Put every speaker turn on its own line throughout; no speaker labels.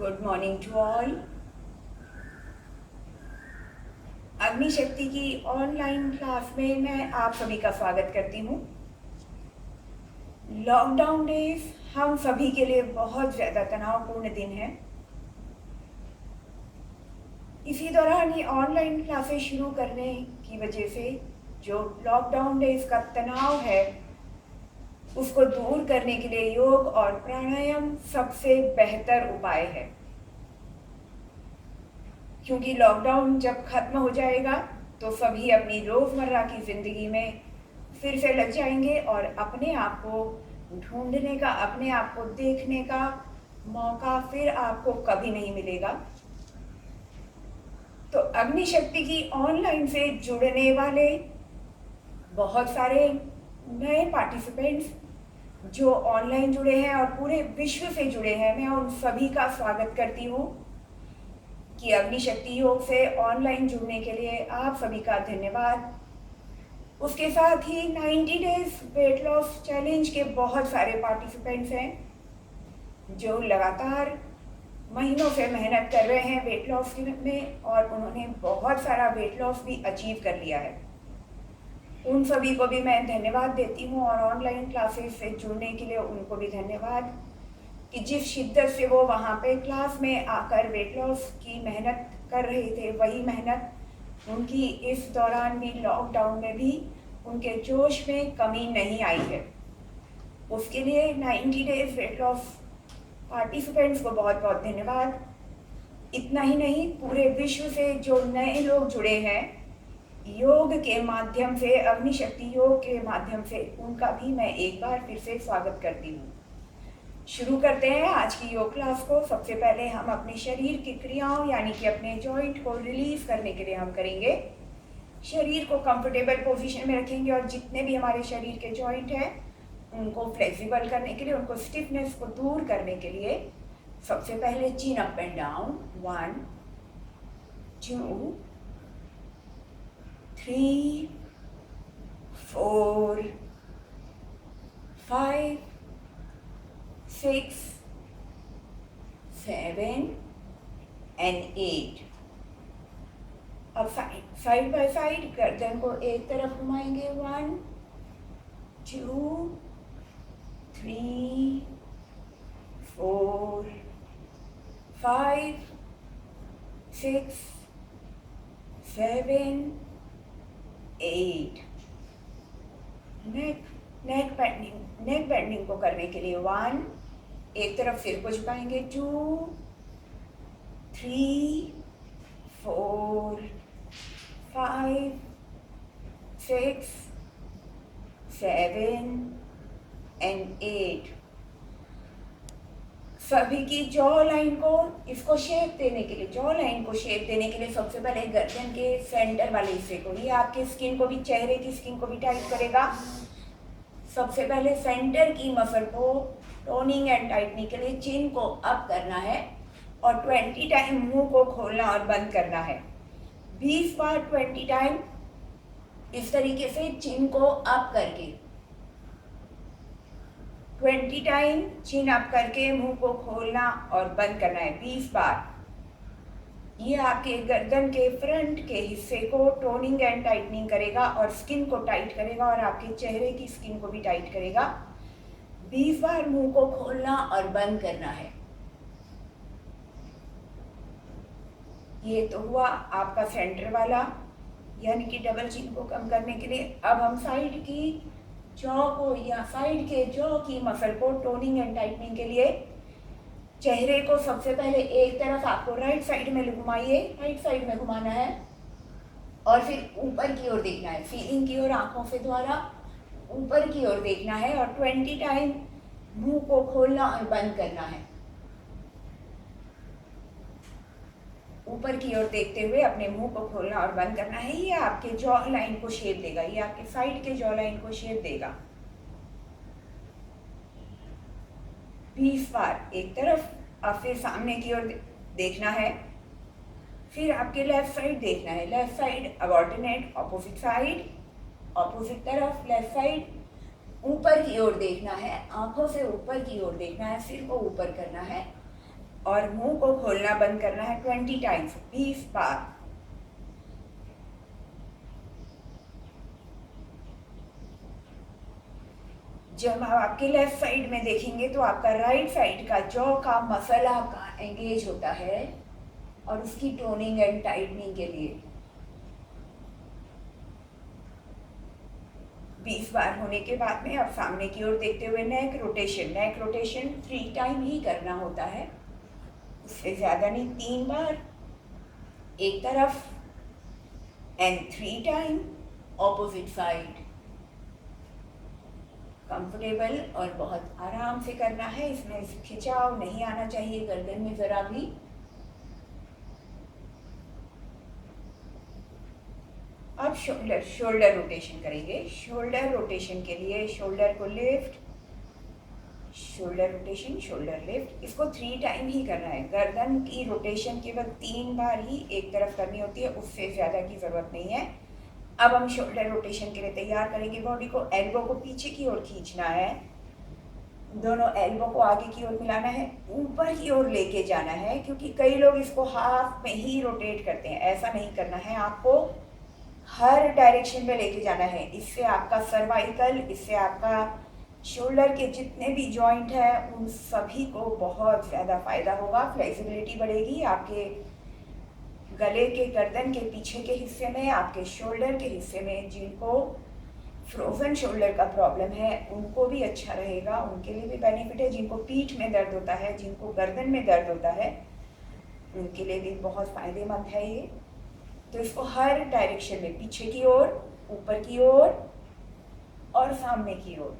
Good morning to all. अग्नि शक्ति की ऑनलाइन क्लास में मैं आप सभी का स्वागत करती हूँ। लॉकडाउन डेज हम सभी के लिए बहुत ज़्यादा तनावपूर्ण दिन है। इसी दौरान ये ऑनलाइन क्लासेस शुरू करने की वजह से जो लॉकडाउन डेज का तनाव है उसको दूर करने के लिए योग और प्राणायाम सबसे बेहतर उपाय है, क्योंकि लॉकडाउन जब खत्म हो जाएगा तो सभी अपनी रोज़मर्रा की ज़िंदगी में फिर से लग जाएंगे और अपने आप को ढूंढने का, अपने आप को देखने का मौका फिर आपको कभी नहीं मिलेगा। तो अग्नि शक्ति की ऑनलाइन से जुड़ने वाले बहुत सारे नए पार्टिसिपेंट्स जो ऑनलाइन जुड़े हैं और पूरे विश्व से जुड़े हैं, मैं उन सभी का स्वागत करती हूँ कि अग्नि शक्ति योग से ऑनलाइन जुड़ने के लिए आप सभी का धन्यवाद। उसके साथ ही 90 डेज वेट लॉस चैलेंज के बहुत सारे पार्टिसिपेंट्स हैं जो लगातार महीनों से मेहनत कर रहे हैं वेट लॉस में और उन्होंने बहुत सारा वेट लॉस भी अचीव कर लिया है। उन सभी को भी मैं धन्यवाद देती हूँ और ऑनलाइन क्लासेस से जुड़ने के लिए उनको भी धन्यवाद कि जिस शिद्दत से वो वहाँ पे क्लास में आकर वेट लॉस की मेहनत कर रहे थे, वही मेहनत उनकी इस दौरान भी, लॉकडाउन में भी उनके जोश में कमी नहीं आई है। उसके लिए 90 डेज वेट लॉस पार्टिसिपेंट्स को बहुत बहुत धन्यवाद। इतना ही नहीं, पूरे विश्व से जो नए लोग जुड़े हैं योग के माध्यम से, अग्नि शक्ति योग के माध्यम से, उनका भी मैं एक बार फिर से स्वागत करती हूँ। शुरू करते हैं आज की योग क्लास को। सबसे पहले हम अपने शरीर की क्रियाओं यानी कि अपने जॉइंट को रिलीज करने के लिए हम करेंगे। शरीर को कंफर्टेबल पोजीशन में रखेंगे और जितने भी हमारे शरीर के जॉइंट हैं उनको फ्लेक्सिबल करने के लिए, उनको स्टिफनेस को दूर करने के लिए सबसे पहले चिन अप एंड डाउन, 1 2 3 4 5 6 7 and 8। अब साइड बाय साइड गर्दन को एक तरफ घुमाएंगे, 1 2 3 4 5 6 7 8। नेक बेंडिंग को करने के लिए 1, एक तरफ सिर को झुकाएंगे, 2 3 4 5 6 7 and 8। सभी की जॉ लाइन को, इसको शेप देने के लिए, जॉ लाइन को शेप देने के लिए सबसे पहले गर्दन के सेंटर वाले हिस्से को, ये आपके स्किन को भी, चेहरे की स्किन को भी टाइट करेगा। सबसे पहले सेंटर की मसल को टोनिंग एंड टाइटनिंग के लिए चिन को अप करना है और 20 टाइम मुंह को खोलना और बंद करना है। 20 बार 20 टाइम इस तरीके से चिन को अप करके, 20 टाइम चिन अप करके मुंह को खोलना और बंद करना है 20 बार। ये आपके गर्दन के फ्रंट के हिस्से को टोनिंग एंड टाइटनिंग करेगा और स्किन को टाइट करेगा और आपके चेहरे की स्किन को भी टाइट करेगा। 20 बार मुंह को खोलना और बंद करना है। ये तो हुआ आपका सेंटर वाला यानी कि डबल चिन को कम करने के लिए। अब हम साइड की जॉ को या साइड के जॉ की मसल को टोनिंग एंड टाइटनिंग के लिए चेहरे को सबसे पहले एक तरफ आपको राइट साइड में घुमाइए, राइट साइड में घुमाना है और फिर ऊपर की ओर देखना है, फीलिंग की ओर, आंखों से द्वारा ऊपर की ओर देखना है और 20 टाइम मुंह को खोलना और बंद करना है। ऊपर की ओर देखते हुए अपने मुंह को खोलना और बंद करना है। ये आपके जॉ लाइन को शेप देगा, ये आपके साइड के जॉ लाइन को शेप देगा। 20 बार एक तरफ और फिर सामने की ओर देखना है, फिर आपके लेफ्ट साइड देखना है, लेफ्ट साइड अब ऑल्टरनेट, ऑपोजिट साइड, ऑपोजिट तरफ लेफ्ट साइड, ऊपर की ओर देखना है, आंखों से ऊपर की ओर देखना है, सिर को ऊपर करना है, और मुंह को खोलना बंद करना है 20 टाइम्स, 20 बार। जब आप आपके लेफ्ट साइड में देखेंगे तो आपका राइट साइड का जॉ का मसल आपका एंगेज होता है और उसकी टोनिंग एंड टाइटनिंग के लिए 20 बार होने के बाद में अब सामने की ओर देखते हुए नेक रोटेशन 3 टाइम ही करना होता है, उससे ज़्यादा नहीं। 3 बार एक तरफ and 3 time opposite side. Comfortable और बहुत आराम से करना है, इसमें खिंचाव नहीं आना चाहिए गर्दन में ज़रा भी। अब शोल्डर रोटेशन करेंगे। शोल्डर रोटेशन के लिए शोल्डर को lift, shoulder rotation, shoulder lift, इसको 3 टाइम ही करना है। गर्दन की रोटेशन केवल 3 बार ही एक तरफ करनी होती है, उससे ज़्यादा की ज़रूरत नहीं है। अब हम शोल्डर रोटेशन के लिए तैयार करेंगे बॉडी को। एल्बो को पीछे की ओर खींचना है, दोनों एल्बो को आगे की ओर मिलाना है, ऊपर की ओर लेके जाना है, क्योंकि कई लोग इसको हाफ में ही रोटेट करते हैं, ऐसा नहीं करना है। आपको हर डायरेक्शन में लेके जाना है। इससे आपका सर्वाइकल, इससे आपका शोल्डर के जितने भी जॉइंट हैं उन सभी को बहुत ज़्यादा फायदा होगा। फ्लेक्सिबिलिटी बढ़ेगी आपके गले के, गर्दन के पीछे के हिस्से में, आपके शोल्डर के हिस्से में। जिनको फ्रोजन शोल्डर का प्रॉब्लम है उनको भी अच्छा रहेगा, उनके लिए भी बेनिफिट है। जिनको पीठ में दर्द होता है, जिनको गर्दन में दर्द होता है, उनके लिए भी बहुत फ़ायदेमंद है ये। तो इसको हर डायरेक्शन में, पीछे की ओर, ऊपर की ओर और सामने की ओर,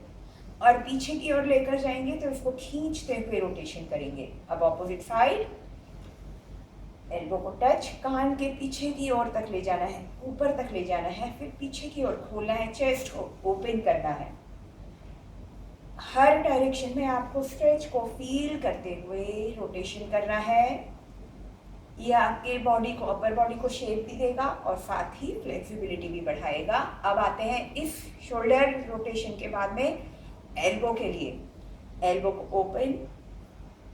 और पीछे की ओर लेकर जाएंगे तो इसको खींचते हुए रोटेशन करेंगे। अब ऑपोजिट साइड, एल्बो को टच, कान के पीछे की ओर तक ले जाना है, ऊपर तक ले जाना है, फिर पीछे की ओर खोलना है, चेस्ट को ओपन करना है। हर डायरेक्शन में आपको स्ट्रेच को फील करते हुए रोटेशन करना है। ये आपके बॉडी को, अपर बॉडी को शेप भी देगा और साथ ही फ्लेक्सिबिलिटी भी बढ़ाएगा। अब आते हैं इस शोल्डर रोटेशन के बाद में एल्बो के लिए। एल्बो को open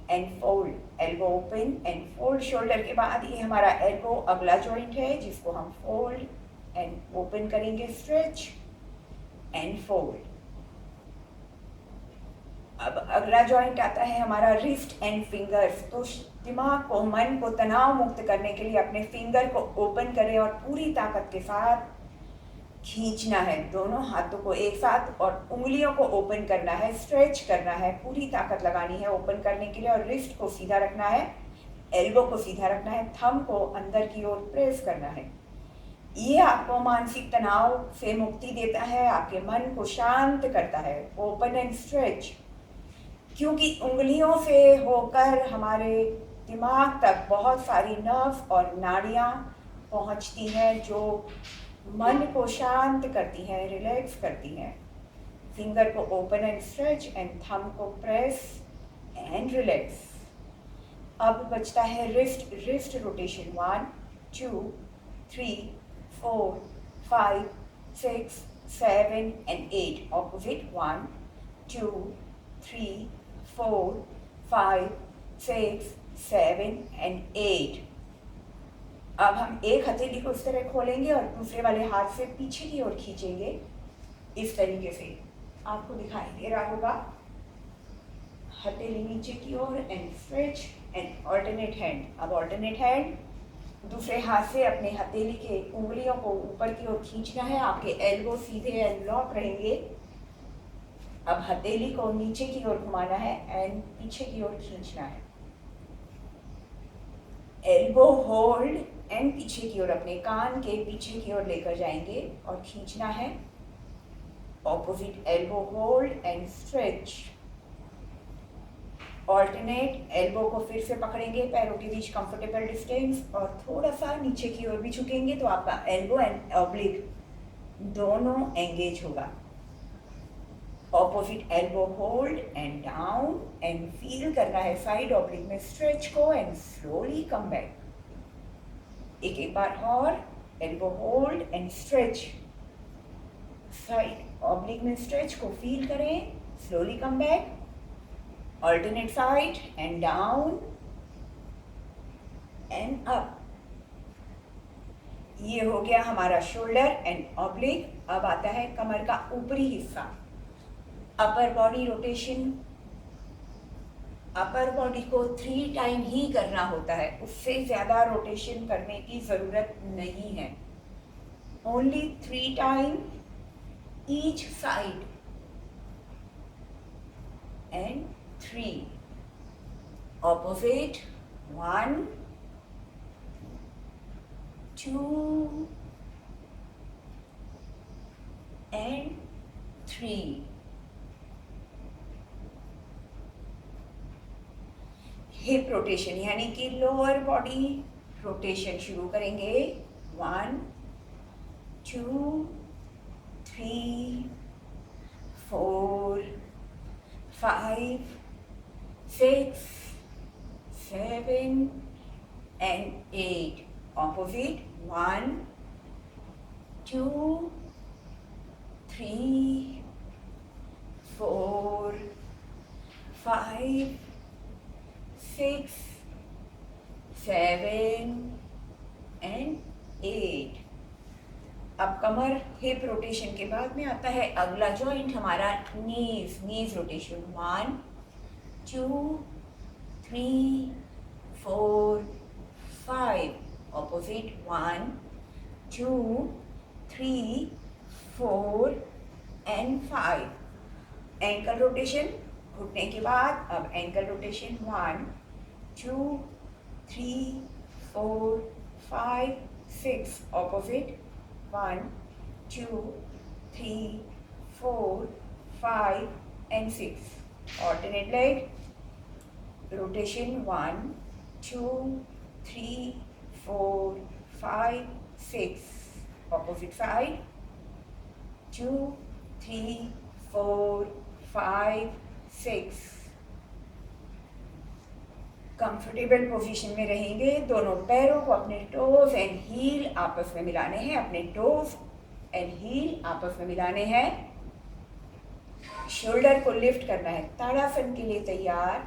and fold, elbow open and fold. Shoulder के बाद ये हमारा एल्बो अगला जॉइंट है जिसको हम फोल्ड एंड ओपन करेंगे, स्ट्रेच एंड फोल्ड। अब अगला जॉइंट आता है हमारा रिस्ट एंड फिंगर्स। तो दिमाग को, मन को तनाव मुक्त करने के लिए अपने फिंगर को ओपन करें और पूरी ताकत के साथ खींचना है, दोनों हाथों को एक साथ, और उंगलियों को ओपन करना है, स्ट्रेच करना है, पूरी ताकत लगानी है ओपन करने के लिए। और रिस्ट को सीधा रखना है, एल्बो को सीधा रखना है, थंब को अंदर की ओर प्रेस करना है। ये आपको मानसिक तनाव से मुक्ति देता है, आपके मन को शांत करता है। ओपन एंड स्ट्रेच, क्योंकि उंगलियों से होकर हमारे दिमाग तक बहुत सारी नर्व और नाड़ियाँ पहुँचती हैं जो मन को शांत करती हैं, रिलैक्स करती हैं। फिंगर को open and stretch and thumb को प्रेस एंड रिलैक्स। अब बचता है wrist rotation. 1 2 3 4 5 6 7 and 8। Opposite 1 2 3 4 5 6 7 and 8। अब हम एक हथेली को इस तरह खोलेंगे और दूसरे वाले हाथ से पीछे की ओर खींचेंगे, इस तरीके से आपको दिखाई दे रहा होगा। हथेली नीचे की ओर and stretch and alternate hand. अब ऑल्टरनेट हैंड, दूसरे हाथ से अपने हथेली के उंगलियों को ऊपर की ओर खींचना है, आपके एल्बो सीधे एंड लॉक रहेंगे। अब हथेली को नीचे की ओर घुमाना है एंड पीछे की ओर खींचना है। एल्बो होल्ड एंड पीछे की ओर, अपने कान के पीछे की ओर लेकर जाएंगे और खींचना है। Opposite elbow hold and stretch. Alternate, elbow को फिर से पकड़ेंगे पैरों के बीच कंफर्टेबल डिस्टेंस और थोड़ा सा नीचे की ओर भी झुकेंगे तो आपका एल्बो एंड ऑब्लिक दोनों एंगेज होगा। Opposite elbow hold and down and feel करना है साइड ऑब्लिक में स्ट्रेच को एंड स्लोली कम बैक। एक बार और, elbow hold and stretch, side oblique में स्ट्रेच को फील करें, slowly come back. Alternate side and down and up. ये हो गया हमारा शोल्डर एंड ऑब्लिक। अब आता है कमर का ऊपरी हिस्सा, upper body rotation. Upper body को 3 टाइम ही करना होता है, उससे ज़्यादा रोटेशन करने की ज़रूरत नहीं है। Only 3 time each side and 3 opposite. 1 2 and 3। Hip rotation यानी कि लोअर बॉडी रोटेशन शुरू करेंगे। 1 2 3 4 5 6 7 and 8। opposite। 1 2 3 4 5 6 7 and 8। अब कमर हिप रोटेशन के बाद में आता है अगला जॉइंट हमारा knees rotation. 1 2 3 4 5 opposite. 1 2 3 4 and 5। Ankle rotation घुटने के बाद अब ankle rotation. 1 2 3 4 5 6 opposite. 1 2 3 4 5 and 6। alternate leg rotation। 1 2 3 4 5 6 opposite side। 2 3 4 5 6। Comfortable position में रहेंगे। दोनों पैरों को अपने टोज एंड हील आपस में मिलाने हैं, अपने टोज एंड हील आपस में मिलाने हैं। शोल्डर को लिफ्ट करना है। ताड़ासन के लिए तैयार,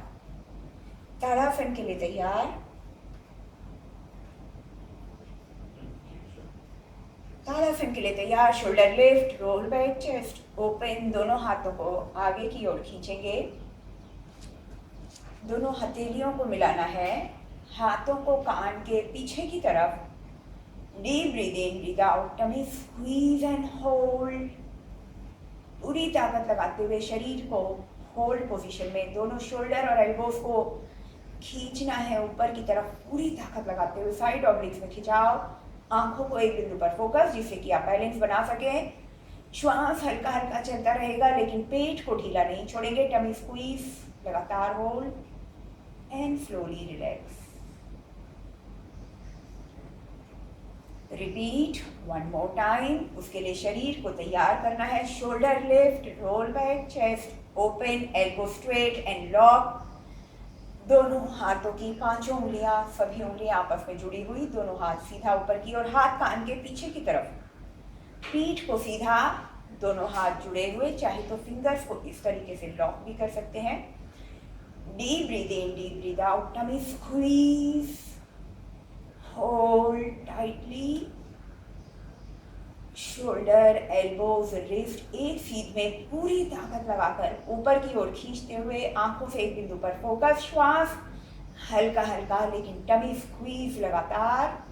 ताड़ासन के लिए तैयार। ताड़ासन के लिए तैयार। Shoulder lift, roll back, chest open. दोनों हाथों को आगे की ओर खींचेंगे। दोनों हथेलियों को मिलाना है, हाथों को कान के पीछे की तरफ। Deep breath in, breath out, tummy squeeze and hold. पूरी ताकत लगाते हुए शरीर को होल्ड पोजीशन में, दोनों शोल्डर और एल्बोज को खींचना है ऊपर की तरफ। पूरी ताकत लगाते हुए साइड ऑब्लिक्स में खिंचाओ। आंखों को एक बिंदु पर फोकस, जिससे कि आप बैलेंस बना सकें। श्वास हल्का हल्का चलता रहेगा, लेकिन पेट को ढीला नहीं छोड़ेंगे। टमी स्क्वीज, लगातार hold and slowly relax. Repeat 1 more time. उसके लिए शरीर को तैयार करना है। Shoulder lift, roll back, chest open, elbow straight and lock. दोनों हाथों की 5 उंगलियां, सभी उंगलियां आपस में जुड़ी हुई। दोनों हाथ सीधा ऊपर की ओर, हाथ कान के पीछे की तरफ। पीठ को सीधा, दोनों हाथ जुड़े हुए। चाहे तो फिंगर्स को इस तरीके से लॉक भी कर सकते हैं। Deep breath in, deep breath out, tummy squeeze, hold tightly. Shoulder, elbows, wrist एक सीध में पूरी ताकत लगाकर ऊपर की ओर खींचते हुए आंखों से एक बिंदु पर फोकस। श्वास हल्का हल्का, लेकिन टमी स्क्वीज लगातार।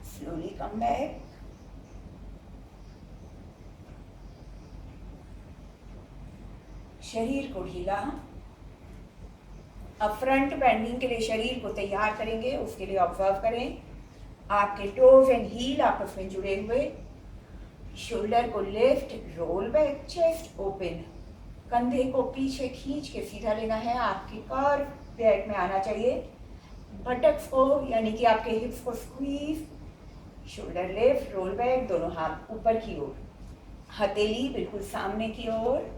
Slowly come back. शरीर को ढीला। अब फ्रंट बेंडिंग के लिए शरीर को तैयार करेंगे। उसके लिए ऑब्जर्व करें, आपके टोज एंड हील आपस में जुड़े हुए। शोल्डर को lift, roll back, chest open. कंधे को पीछे खींच के सीधा लेना है, आपकी कर्व बैक में आना चाहिए। बटक्स को यानी कि आपके हिप्स को squeeze. Shoulder lift, roll back, दोनों हाथ ऊपर की ओर, हथेली बिल्कुल सामने की ओर।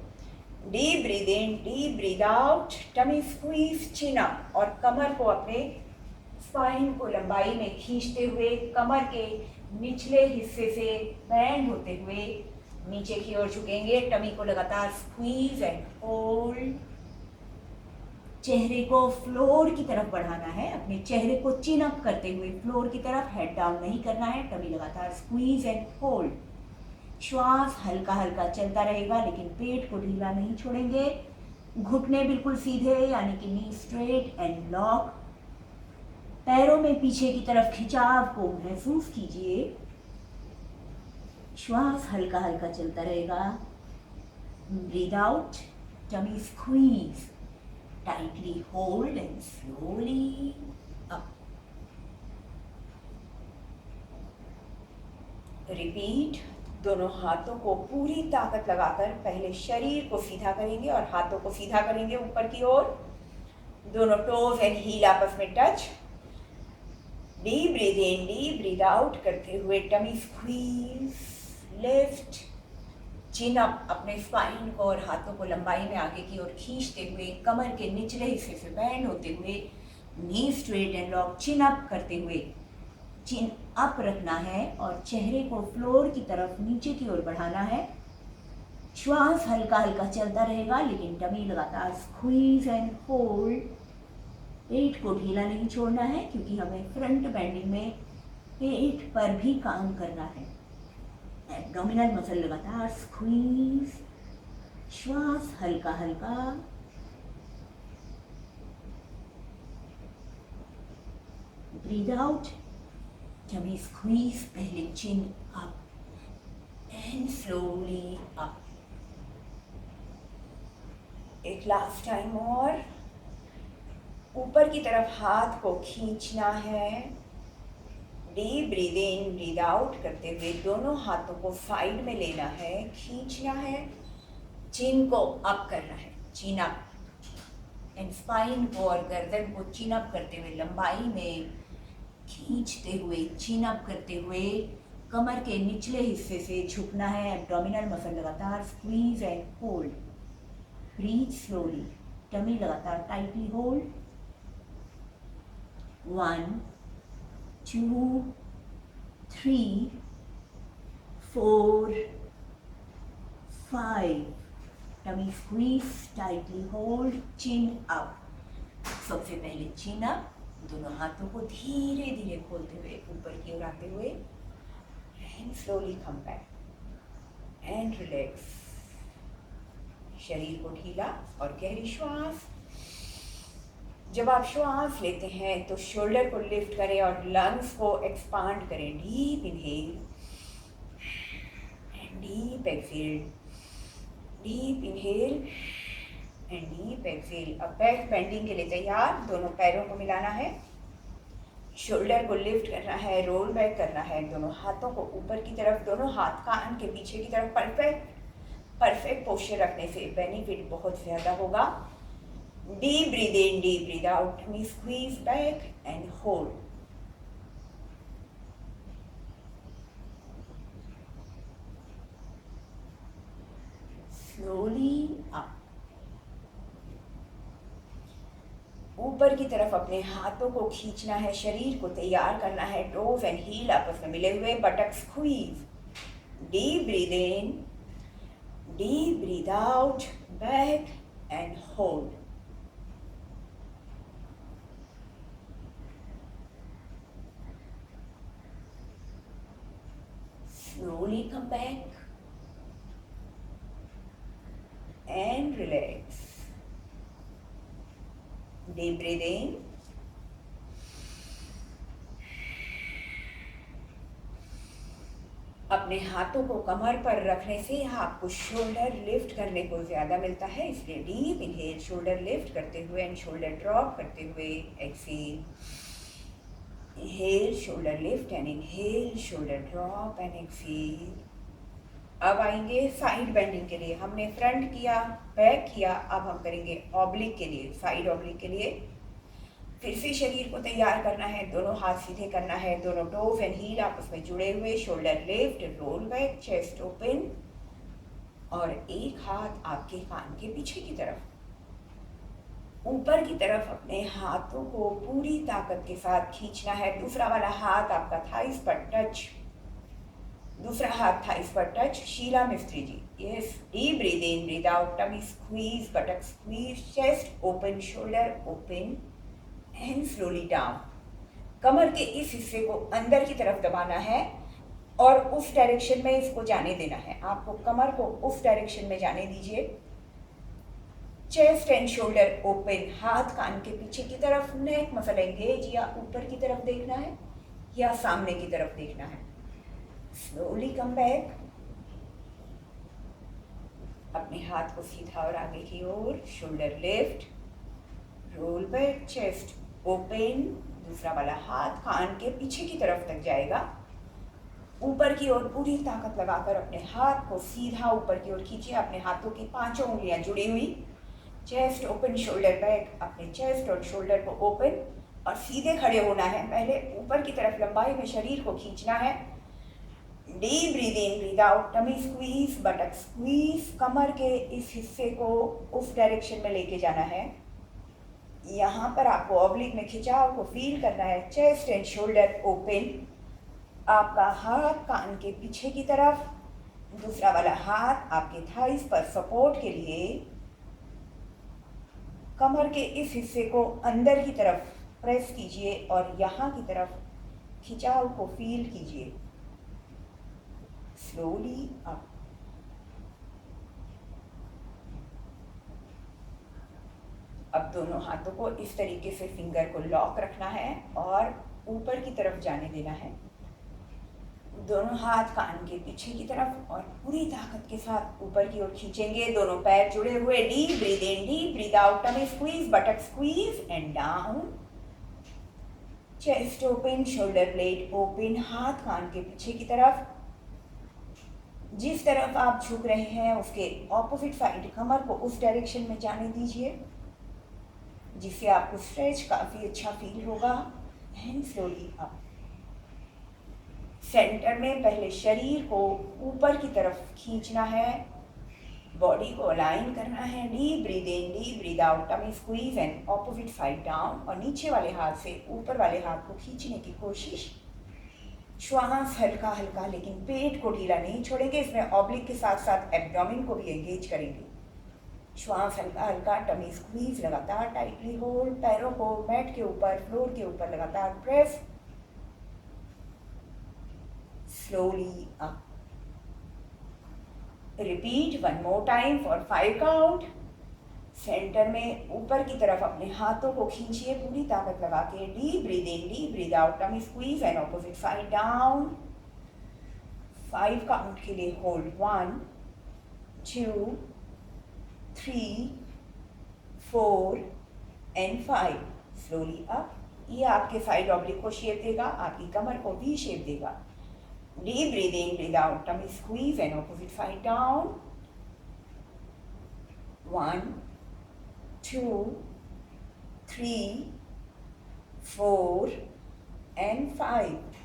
Deep breath in, deep breath out, tummy squeeze, chin up. और कमर को अपने स्पाइन को लंबाई में खींचते हुए कमर के निचले हिस्से से बैंड होते हुए नीचे की ओर झुकेंगे। टमी को लगातार स्क्वीज एंड होल्ड। चेहरे को फ्लोर की तरफ बढ़ाना है, अपने चेहरे को चिन अप करते हुए फ्लोर की तरफ, हेड डाउन नहीं करना है, टमी लगातार स्क्वीज एंड होल्ड। श्वास हल्का हल्का चलता रहेगा लेकिन पेट को ढीला नहीं छोड़ेंगे। घुटने बिल्कुल सीधे यानी कि नी स्ट्रेट एंड लॉक। पैरों में पीछे की तरफ खिंचाव को महसूस कीजिए। श्वास हल्का हल्का चलता रहेगा। Breath out, tummy squeeze, tightly hold and slowly up. Repeat. दोनों हाथों को पूरी ताकत लगाकर पहले शरीर को सीधा करेंगे और हाथों को सीधा करेंगे ऊपर की ओर। दोनों टोज एंड हील आपस में touch. Deep breath in, deep breath out करते हुए tummy squeeze, lift, chin up, अपने स्पाइन को और हाथों को लंबाई में आगे की ओर खींचते हुए, कमर के निचले हिस्से से बैंड होते हुए, नी straight and lock, chin up करते हुए चिन अप रखना है और चेहरे को फ्लोर की तरफ नीचे की ओर बढ़ाना है। श्वास हल्का हल्का चलता रहेगा लेकिन टमी लगातार स्क्वीज एंड होल्ड। पेट को ढीला नहीं छोड़ना है क्योंकि हमें फ्रंट बेंडिंग में पेट पर भी काम करना है। एब्डोमिनल मसल लगातार स्क्वीज। श्वास हल्का हल्का। ब्रीथ आउट, टमी स्क्वीज, पहले चिन अप एंड स्लोली अप। एक लास्ट टाइम और। ऊपर की तरफ हाथ को खींचना है। Deep breathe in, breathe out करते हुए दोनों हाथों को साइड में लेना है, खींचना है, चिन को अप करना है, चिन अप एंड स्पाइन को और गर्दन को चिन अप करते हुए लंबाई में खींचते हुए, चिन अप करते हुए कमर के निचले हिस्से से झुकना है। एब्डोमिनल मसल लगातार squeeze and hold. Breath slowly, tummy लगातार tightly hold. 1 2 3 4 5। Tummy squeeze, tightly hold, chin up. सबसे पहले चिन अप, दोनों हाथों को धीरे धीरे खोलते हुए ऊपर की ओर आते हुए and slowly come back and relax. शरीर को ढीला और गहरी श्वास। जब आप श्वास लेते हैं तो शोल्डर को लिफ्ट करें और लंग्स को एक्सपांड करें। Deep inhale and deep exhale, deep inhale and deep exhale. अब बैक बेंडिंग के लिए तैयार। दोनों पैरों को मिलाना है, शोल्डर को लिफ्ट करना है, रोल बैक करना है। दोनों हाथों को ऊपर की तरफ, दोनों हाथ कान के पीछे की तरफ परफेक्ट पोस्चर रखने से बेनिफिट बहुत ज़्यादा होगा। Deep breathe in, deep breathe out. We squeeze back and hold. Slowly up. ऊपर की तरफ अपने हाथों को खींचना है, शरीर को तैयार करना है। टोज एंड हील आपस में मिले हुए, buttock squeeze. Deep breath in, deep breath out, back and hold. Slowly come back and relax. Deep breathe in. अपने हाथों को कमर पर रखने से आपको शोल्डर लिफ्ट करने को ज़्यादा मिलता है, इसलिए डीप इनहेल, शोल्डर लिफ्ट करते हुए एंड शोल्डर ड्रॉप करते हुए exhale. Inhale, shoulder lift and inhale, shoulder drop and exhale. अब आएंगे साइड बेंडिंग के लिए। हमने फ्रंट किया, बैक किया, अब हम करेंगे ऑब्लिक के लिए, साइड ऑब्लिक के लिए। फिर से शरीर को तैयार करना है, दोनों हाथ सीधे करना है, दोनों टोज एंड हील आपस में जुड़े हुए, shoulder lift, roll back, chest open और एक हाथ आपके कान के पीछे की तरफ। ऊपर की तरफ अपने हाथों को पूरी ताकत के साथ खींचना है। दूसरा वाला हाथ आपका थाइस पर टच। दूसरा हाथ थाइस पर touch, Sheela Mistry ji. Yes, deep breathe in, breathe out, tummy squeeze, buttock squeeze, chest open, shoulder open and slowly down. कमर के इस हिस्से को अंदर की तरफ दबाना है और उस डायरेक्शन में इसको जाने देना है। आपको कमर को उस डायरेक्शन में जाने दीजिए। चेस्ट एंड शोल्डर ओपन, हाथ कान के पीछे की तरफ, नेक मसल एंगेज, या ऊपर की तरफ देखना है या सामने की तरफ देखना है। स्लोली कम बैक, अपने हाथ को सीधा और आगे की ओर, shoulder lift, roll back, chest open, दूसरा वाला हाथ कान के पीछे की तरफ तक जाएगा। ऊपर की ओर पूरी ताकत लगाकर अपने हाथ को सीधा ऊपर की ओर खींचिए। अपने हाथों की पांचों उंगलियां जुड़ी हुई, चेस्ट ओपन, शोल्डर बैक, अपने चेस्ट और शोल्डर को ओपन और सीधे खड़े होना है। पहले ऊपर की तरफ लंबाई में शरीर को खींचना है। Deep breathe in, breathe out, tummy squeeze, buttock squeeze, कमर के इस हिस्से को उस डायरेक्शन में लेके जाना है। यहाँ पर आपको ऑब्लिक में खिंचाव को फील करना है। चेस्ट एंड शोल्डर ओपन, आपका हाथ कान के पीछे की तरफ, दूसरा वाला हाथ आपके थाइस पर सपोर्ट के लिए। कमर के इस हिस्से को अंदर की तरफ प्रेस कीजिए और यहाँ की तरफ खिंचाव को फील कीजिए। Slowly up. अब दोनों हाथों को इस तरीके से फिंगर को लॉक रखना है और ऊपर की तरफ जाने देना है। दोनों हाथ कान के पीछे की तरफ और पूरी ताकत के साथ ऊपर की ओर खींचेंगे। दोनों पैर जुड़े हुए। Deep breathe in, deep breathe out, tummy squeeze, buttock squeeze and down. Chest open, shoulder blade open, हाथ कान के पीछे की तरफ। जिस तरफ आप झुक रहे हैं उसके ऑपोजिट साइड कमर को उस डायरेक्शन में जाने दीजिए, जिससे आपको स्ट्रेच काफी अच्छा फील होगा। And slowly up. सेंटर में पहले शरीर को ऊपर की तरफ खींचना है, बॉडी को अलाइन करना है। Deep breathe in, deep breathe out, tummy squeeze and opposite side down. और नीचे वाले हाथ से ऊपर वाले हाथ को खींचने की कोशिश। श्वास हल्का हल्का, लेकिन पेट को ढीला नहीं छोड़ेंगे। इसमें ऑब्लिक के साथ साथ एब्डोमेन को भी एंगेज करेंगे। श्वास हल्का हल्का, टमी स्क्वीज लगातार टाइटली होल्ड, पैरों को मैट के ऊपर, फ्लोर के ऊपर लगातार press. Slowly up. Repeat one more time for 5 count. Centre में ऊपर की तरफ अपने हाथों को खींचिए पूरी ताकत लगा के। Deep breathe in, deep breathe out, tummy squeeze and opposite side down. 5 count के लिए होल्ड। 1 2 3 4 एंड 5। Slowly up. ये आपके साइड ऑब्लिक को शेप देगा, आपकी कमर को भी शेप देगा। Deep breathe in, breathe out, tummy squeeze and opposite side down. 1 2 3 4 and 5.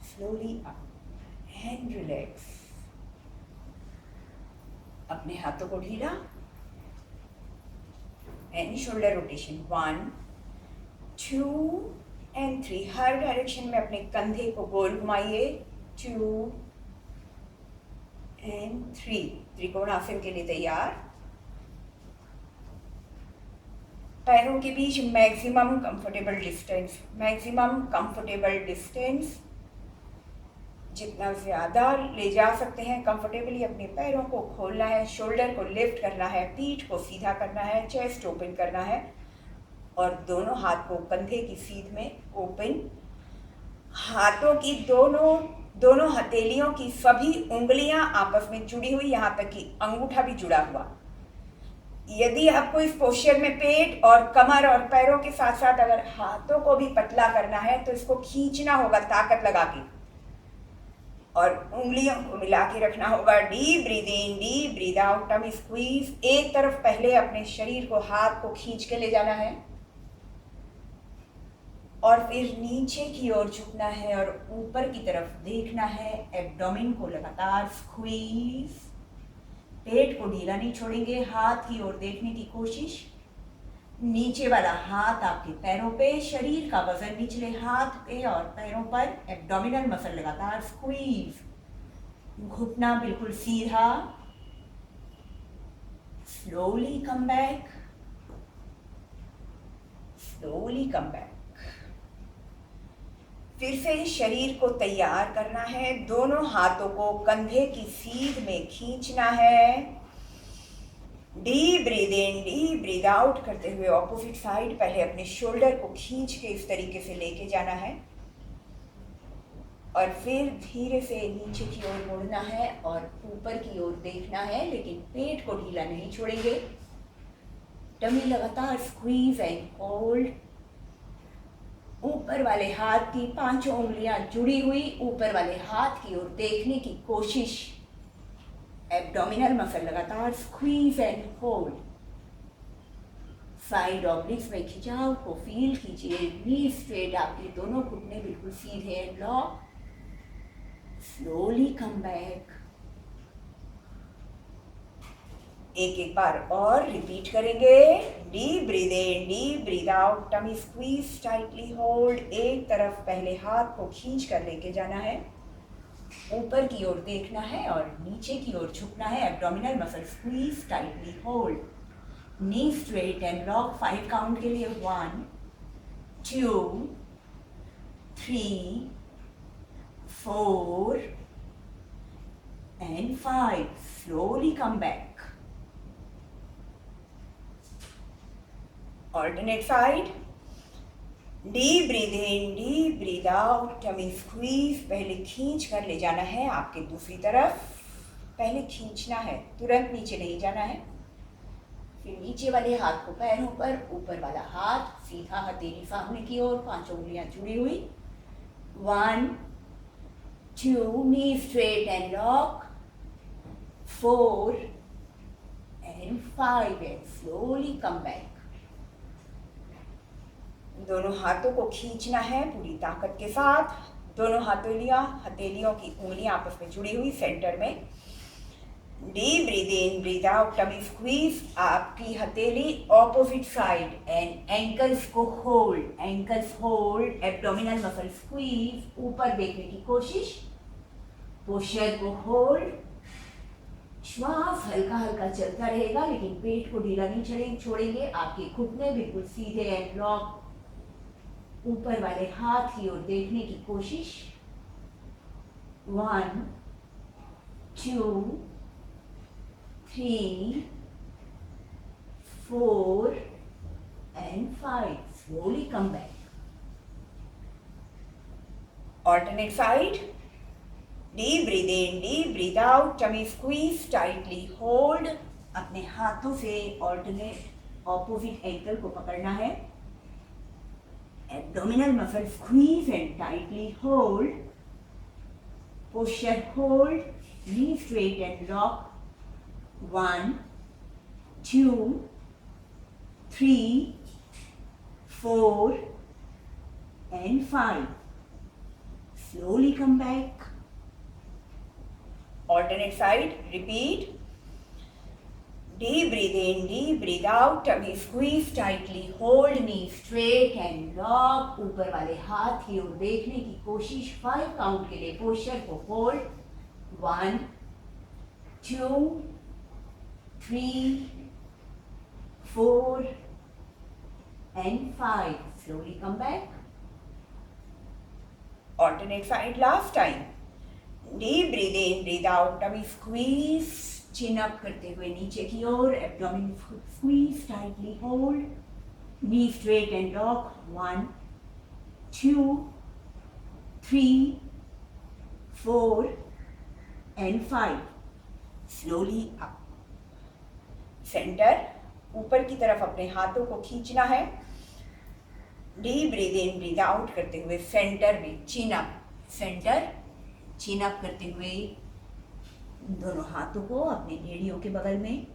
Slowly up and relax. अपने हाथों को ढीला and shoulder rotation. 1 2 and 3. Her direction में अपने कंधे को गोल घुमाइए। 2 and 3. त्रिकोणासन के लिए तैयार। पैरों के बीच maximum comfortable distance, maximum comfortable distance जितना ज़्यादा ले जा सकते हैं कंफर्टेबली। अपने पैरों को खोलना है, शोल्डर को लिफ्ट करना है, पीठ को सीधा करना है, चेस्ट ओपन करना है और दोनों हाथ को कंधे की सीध में ओपन। हाथों की दोनों हथेलियों की सभी उंगलियां आपस में जुड़ी हुई, यहाँ तक कि अंगूठा भी जुड़ा हुआ। यदि आपको इस पोस्चर में पेट और कमर और पैरों के साथ साथ अगर हाथों को भी पतला करना है तो इसको खींचना होगा ताकत लगा के और उंगलियों को मिला के रखना होगा। Deep breathe in, deep breathe out, tummy squeeze. एक तरफ पहले अपने शरीर को, हाथ को खींच के ले जाना है और फिर नीचे की ओर झुकना है और ऊपर की तरफ देखना है। एब्डोमेन को लगातार स्क्वीज, पेट को ढीला नहीं छोड़ेंगे, हाथ की ओर देखने की कोशिश। नीचे वाला हाथ आपके पैरों पे, शरीर का वजन निचले हाथ पे और पैरों पर, एब्डोमिनल मसल लगातार स्क्वीज। घुटना बिल्कुल सीधा, slowly come back, slowly come back. फिर से शरीर को तैयार करना है, दोनों हाथों को कंधे की सीध में खींचना है। Deep breathe in, deep breathe out करते हुए ऑपोजिट साइड पहले अपने शोल्डर को खींच के इस तरीके से लेके जाना है और फिर धीरे से नीचे की ओर मुड़ना है और ऊपर की ओर देखना है, लेकिन पेट को ढीला नहीं छोड़ेंगे। टमी लगातार स्क्वीज एंड होल्ड। ऊपर वाले हाथ की पांचों उंगलियां जुड़ी हुई, ऊपर वाले हाथ की ओर देखने की कोशिश। एब्डोमिनल मसल लगातार स्क्वीज एंड होल्ड। साइड ऑब्लिक्स में खिंचाव को फील कीजिए। नी स्ट्रेट, आपके दोनों घुटने बिल्कुल सीधे and lock. Slowly come back. एक एक बार और रिपीट करेंगे। Deep breathe in, deep breathe out, tummy squeeze, tightly hold. एक तरफ पहले हाथ को खींच कर लेके जाना है, ऊपर की ओर देखना है और नीचे की ओर झुकना है। Abdominal muscle squeeze, tightly hold. Knee straight and lock. 5 count के लिए 1 2 3 4 and 5. Slowly come back. Alternate side. Deep breathe in, deep breathe out. Tummy squeeze. पहले खींच कर ले जाना है आपके दूसरी तरफ। पहले खींचना है, तुरंत नीचे नहीं जाना है। फिर नीचे वाले हाथ को पैरों पर, ऊपर वाला हाथ सीधा हथेली सामने की ओर, पांचों उंगलियां जुड़ी हुई। 1 2, knee straight and lock. 4 and 5 and slowly come back. दोनों हाथों को खींचना है पूरी ताकत के साथ। दोनों हथेलियों की उंगलियां आपस में जुड़ी हुई सेंटर में। Deep breathe in, breathe out, tummy squeeze. आपकी हथेली ऑपोजिट साइड एंड एंकल्स को hold, ankles hold. Abdominal muscle squeeze, ऊपर देखने की कोशिश। पोस्चर को होल्ड। श्वास हल्का हल्का चलता रहेगा, लेकिन पेट को ढीला नहीं छोड़ेंगे। आपके घुटने बिल्कुल सीधे एंड लॉक। ऊपर वाले हाथ की ओर देखने की कोशिश। 1 2 3 4 and 5. Slowly come back. Alternate side. Deep breathe in, deep breathe out. Tummy squeeze, tightly hold. अपने हाथों से alternate opposite ankle को पकड़ना है। Abdominal muscle squeeze and tightly hold. Posture hold. Knee straight and lock. 1 2 3 4 and 5. Slowly come back. Alternate side, repeat. Deep breathe in, deep breathe out. Tummy squeeze, tightly hold, knee straight and lock. ऊपर वाले हाथ की ओर देखने की कोशिश। 5 count के लिए posture को hold. 1 2 3 4 and 5. Slowly come back. Alternate side, last time. Deep breathe in, breathe out, tummy squeeze, chin up करते हुए नीचे की ओर, abdomen squeeze, tightly hold, knee straight and lock. 1 2 3 4 and 5. Slowly up. Center, ऊपर की तरफ अपने हाथों को खींचना है। Deep breathe in, breathe out करते हुए सेंटर में चिन अप। सेंटर चिन अप करते हुए दोनों हाथों को अपने एड़ियों के बगल में,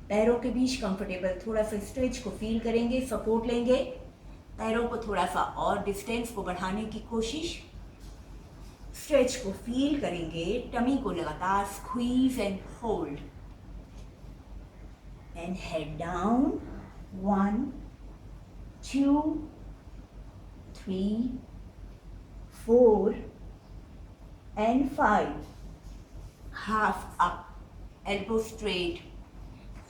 पैरों के बीच कंफर्टेबल थोड़ा सा स्ट्रेच को फील करेंगे, सपोर्ट लेंगे। पैरों को थोड़ा सा और डिस्टेंस को बढ़ाने की कोशिश। स्ट्रेच को फील करेंगे। टमी को लगातार squeeze and hold and head down. 1 2 3 4 and 5. Half up, elbow straight.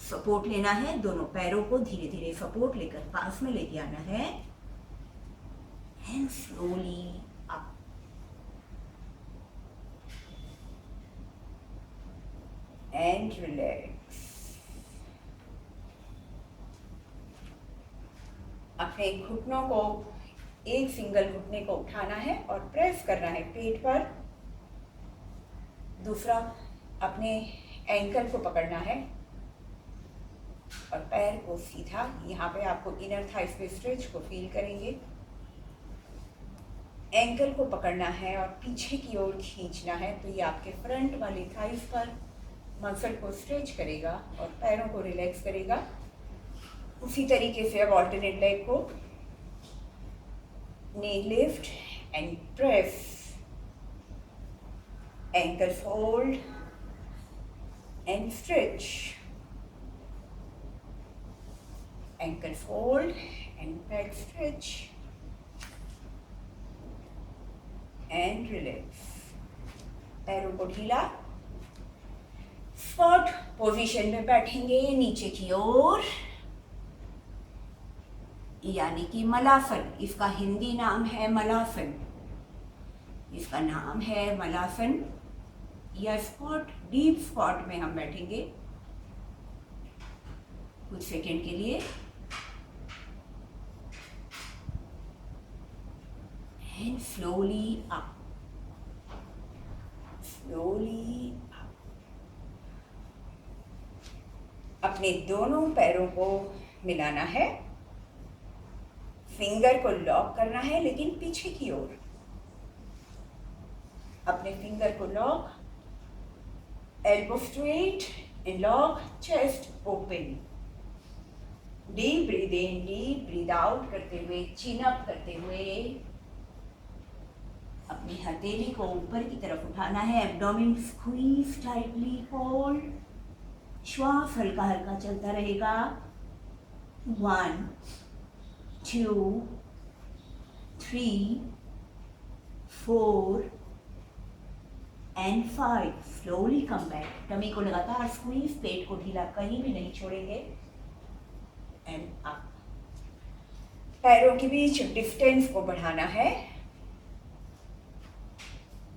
Support लेना है, दोनों पैरों को धीरे धीरे सपोर्ट लेकर पास में लेके आना है and slowly up. And relax. अपने घुटनों को, एक सिंगल घुटने को उठाना है और प्रेस करना है पेट पर, दूसरा अपने एंकल को पकड़ना है और पैर को सीधा, यहाँ पे आपको इनर थाइस पे स्ट्रेच को फील करेंगे, एंकल को पकड़ना है और पीछे की ओर खींचना है, तो ये आपके फ्रंट वाले थाइस पर मसल को स्ट्रेच करेगा और पैरों को रिलैक्स करेगा। उसी तरीके से अब ऑल्टरनेट लेग को knee lift and press, ankle fold and stretch, ankle fold and back stretch and relax. पैरों को ढीला, स्क्वाट पोजीशन में बैठेंगे नीचे की ओर, यानी कि मलासन। इसका हिंदी नाम है मलासन, इसका नाम है मलासन या स्क्वाट। डीप स्क्वाट में हम बैठेंगे कुछ सेकेंड के लिए and slowly up, slowly up. अपने दोनों पैरों को मिलाना है, फिंगर को लॉक करना है लेकिन पीछे की ओर। अपने फिंगर को lock, elbow straight and lock, chest open. Deep breathe in, deep breathe out करते हुए, चिन अप करते हुए अपनी हथेली को ऊपर की तरफ उठाना है, एब्डोमेन स्क्वीज टाइटली, होल्ड, श्वास हल्का हल्का चलता रहेगा। 1 2 3 4 and 5. Slowly come back, tummy को लगातार स्क्वीज, पेट को ढीला कहीं भी नहीं छोड़ेंगे एंड अप। पैरों के बीच डिस्टेंस को बढ़ाना है,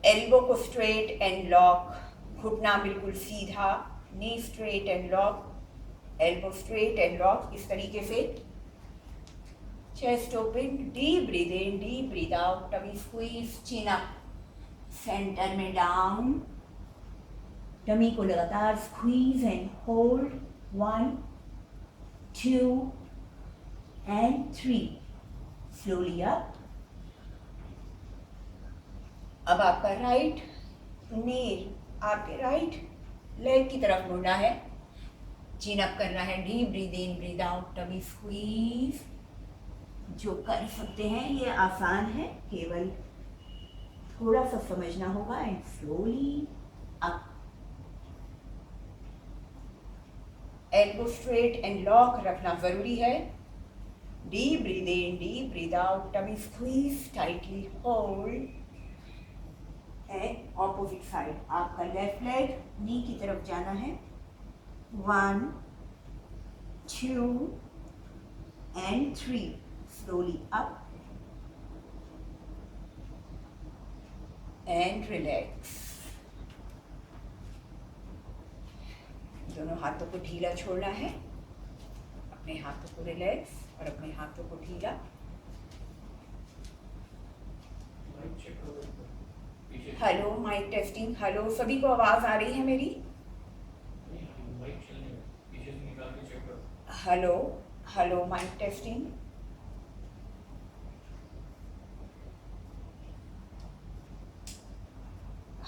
एल्बो को स्ट्रेट एंड लॉक, घुटना बिल्कुल सीधा, knee straight and lock, elbow straight and lock, इस तरीके से। Chest open, deep breathe in, deep breathe out, tummy squeeze, chin up, centre में डाउन, टमी को लगातार squeeze and hold. 1 2 and 3. Slowly up. अब आपका राइट नी आपके right leg की तरफ मुड़ना है, चिन अप करना है, deep breathe in, breathe out, tummy squeeze. जो कर सकते हैं ये आसान है, केवल थोड़ा सा समझना होगा and slowly up. Elbow straight and lock रखना जरूरी है। Deep breathe in, deep breathe out, tummy squeeze tightly, hold and opposite side. आपका लेफ्ट लेग नी की तरफ जाना है। 1 2 and 3. Slowly up and relax. दोनों हाथों को ढीला छोड़ना है, अपने हाथों को रिलैक्स और अपने हाथों को ढीला। Hello, mic testing. हेलो, सभी को आवाज आ रही है मेरी? Hello hello, mic testing.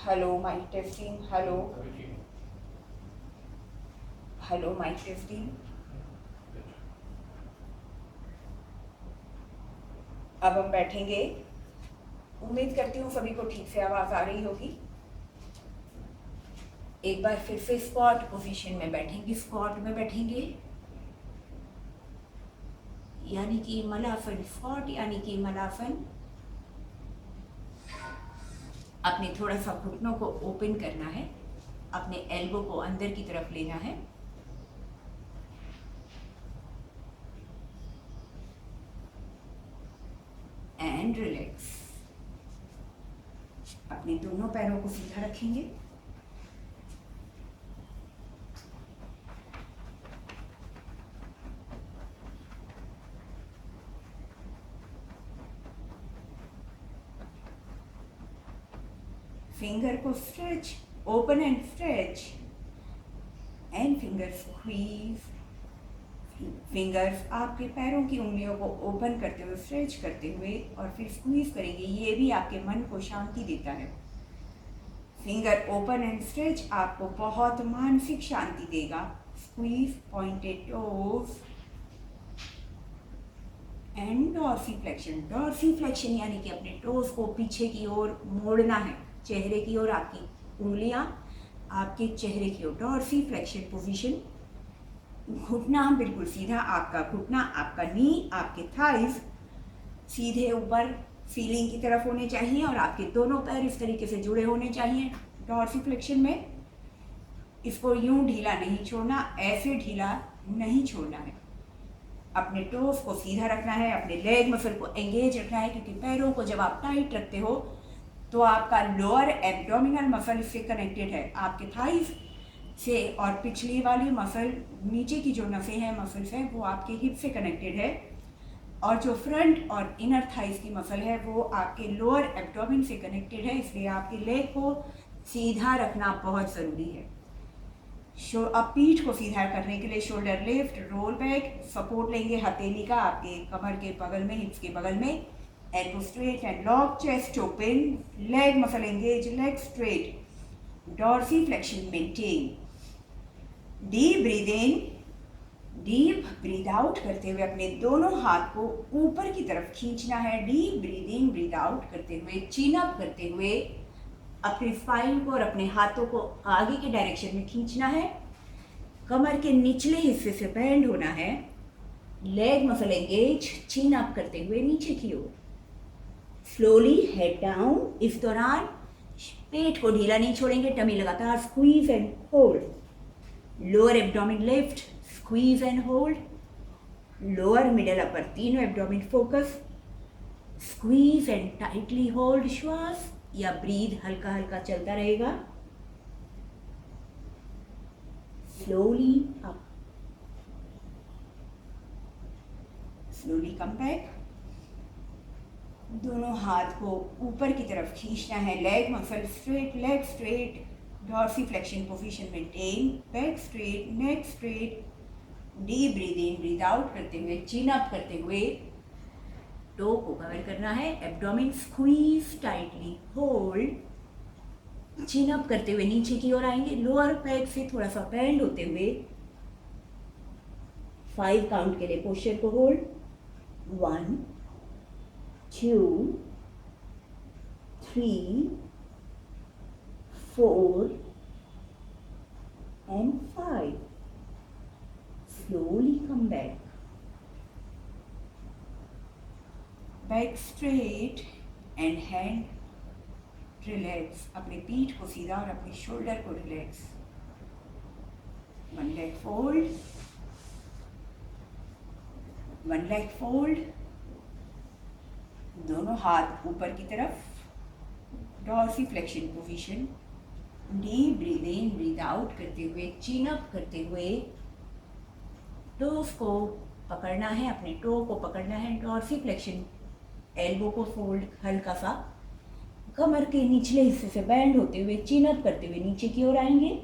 Hello, mic testing. Hello hello, mic testing. अब हम बैठेंगे, उम्मीद करती हूँ सभी को ठीक से आवाज आ रही होगी। एक बार फिर से स्क्वाट पोजीशन में बैठेंगे, स्क्वाट में बैठेंगे यानी कि मलासन, स्क्वाट यानी कि मलासन। अपने थोड़ा सा घुटनों को ओपन करना है, अपने एल्बो को अंदर की तरफ लेना है एंड रिलैक्स। अपने दोनों पैरों को सीधा रखेंगे, फिंगर को stretch, open and stretch and finger squeeze. Fingers आपके पैरों की उंगलियों को ओपन करते हुए, स्ट्रेच करते हुए और फिर स्क्वीज करेंगे। ये भी आपके मन को शांति देता है। फिंगर ओपन एंड स्ट्रेच आपको बहुत मानसिक शांति देगा। Squeeze pointed toes and dorsiflexion. Dorsiflexion यानी कि अपने टोज को पीछे की ओर मोड़ना है, चेहरे की ओर, आपकी उंगलियां आपके चेहरे की ओर। Dorsiflexion position. घुटना बिल्कुल सीधा, आपका घुटना, आपका नी, आपके थाइज सीधे ऊपर सीलिंग की तरफ होने चाहिए और आपके दोनों पैर इस तरीके से जुड़े होने चाहिए। डॉर्सीफ्लेक्शन में इसको यूं ढीला नहीं छोड़ना, ऐसे ढीला नहीं छोड़ना है। अपने टोस को सीधा रखना है, अपने लेग मसल को एंगेज रखना है, क्योंकि पैरों को जब आप टाइट रखते हो तो आपका लोअर एब्डोमिनल मसल इससे कनेक्टेड है, आपके थाइज से, और पिछली वाली मसल, नीचे की जो नसें हैं, मसल्स हैं, वो आपके हिप से कनेक्टेड है, और जो फ्रंट और इनर थाइज की मसल है वो आपके लोअर एब्डोमिन से कनेक्टेड है। इसलिए आपके लेग को सीधा रखना बहुत ज़रूरी है। अब पीठ को सीधा करने के लिए shoulder lift, roll back, support लेंगे हथेली का आपके कमर के बगल में, हिप्स के बगल में, elbow straight and lock, chest open, leg muscle engage, leg straight, dorsiflexion maintain. Deep breathe in, deep breathe out करते हुए अपने दोनों हाथ को ऊपर की तरफ खींचना है। Deep breathe in, breathe out करते हुए, चिन अप करते हुए अपने स्पाइन को और अपने हाथों को आगे के डायरेक्शन में खींचना है। कमर के निचले हिस्से से बेंड होना है। लेग मसल एंगेज, चिन अप करते हुए नीचे की ओर। Slowly head down. इस दौरान पेट को ढीला नहीं छोड़ेंगे, टमी लगातार squeeze and hold. Lower abdomen lift, squeeze and hold. Lower middle upper तीनों abdomen focus, squeeze and tightly hold. श्वास या ब्रीद हल्का हल्का चलता रहेगा। Slowly up, slowly come back. दोनों हाथ को ऊपर की तरफ खींचना है। Leg muscle straight, leg straight, dorsiflexion position maintain, back straight, neck straight. Deep breathe in, breathe out करते हुए, चिन अप करते हुए टो को कवर करना है। Abdomen squeeze tightly hold. Chin up करते हुए नीचे की ओर आएंगे, लोअर बैक से थोड़ा सा बेंड होते हुए 5 काउंट के लिए पोस्चर को hold. 1 2 3 4 and 5. Slowly come back. Back straight and hand relax. अपने पीठ को सीधा और अपने शोल्डर को relax. One leg fold. One leg fold. दोनों हाथ ऊपर की तरफ, dorsiflexion position. Deep breathe in, breathe out करते हुए, चिन अप करते हुए टोस को पकड़ना है, अपने टो को पकड़ना है। डॉर्सीफ्लेक्शन, एल्बो को फोल्ड हल्का सा, कमर के निचले हिस्से से बेंड होते हुए, चिन अप करते हुए नीचे की ओर आएंगे।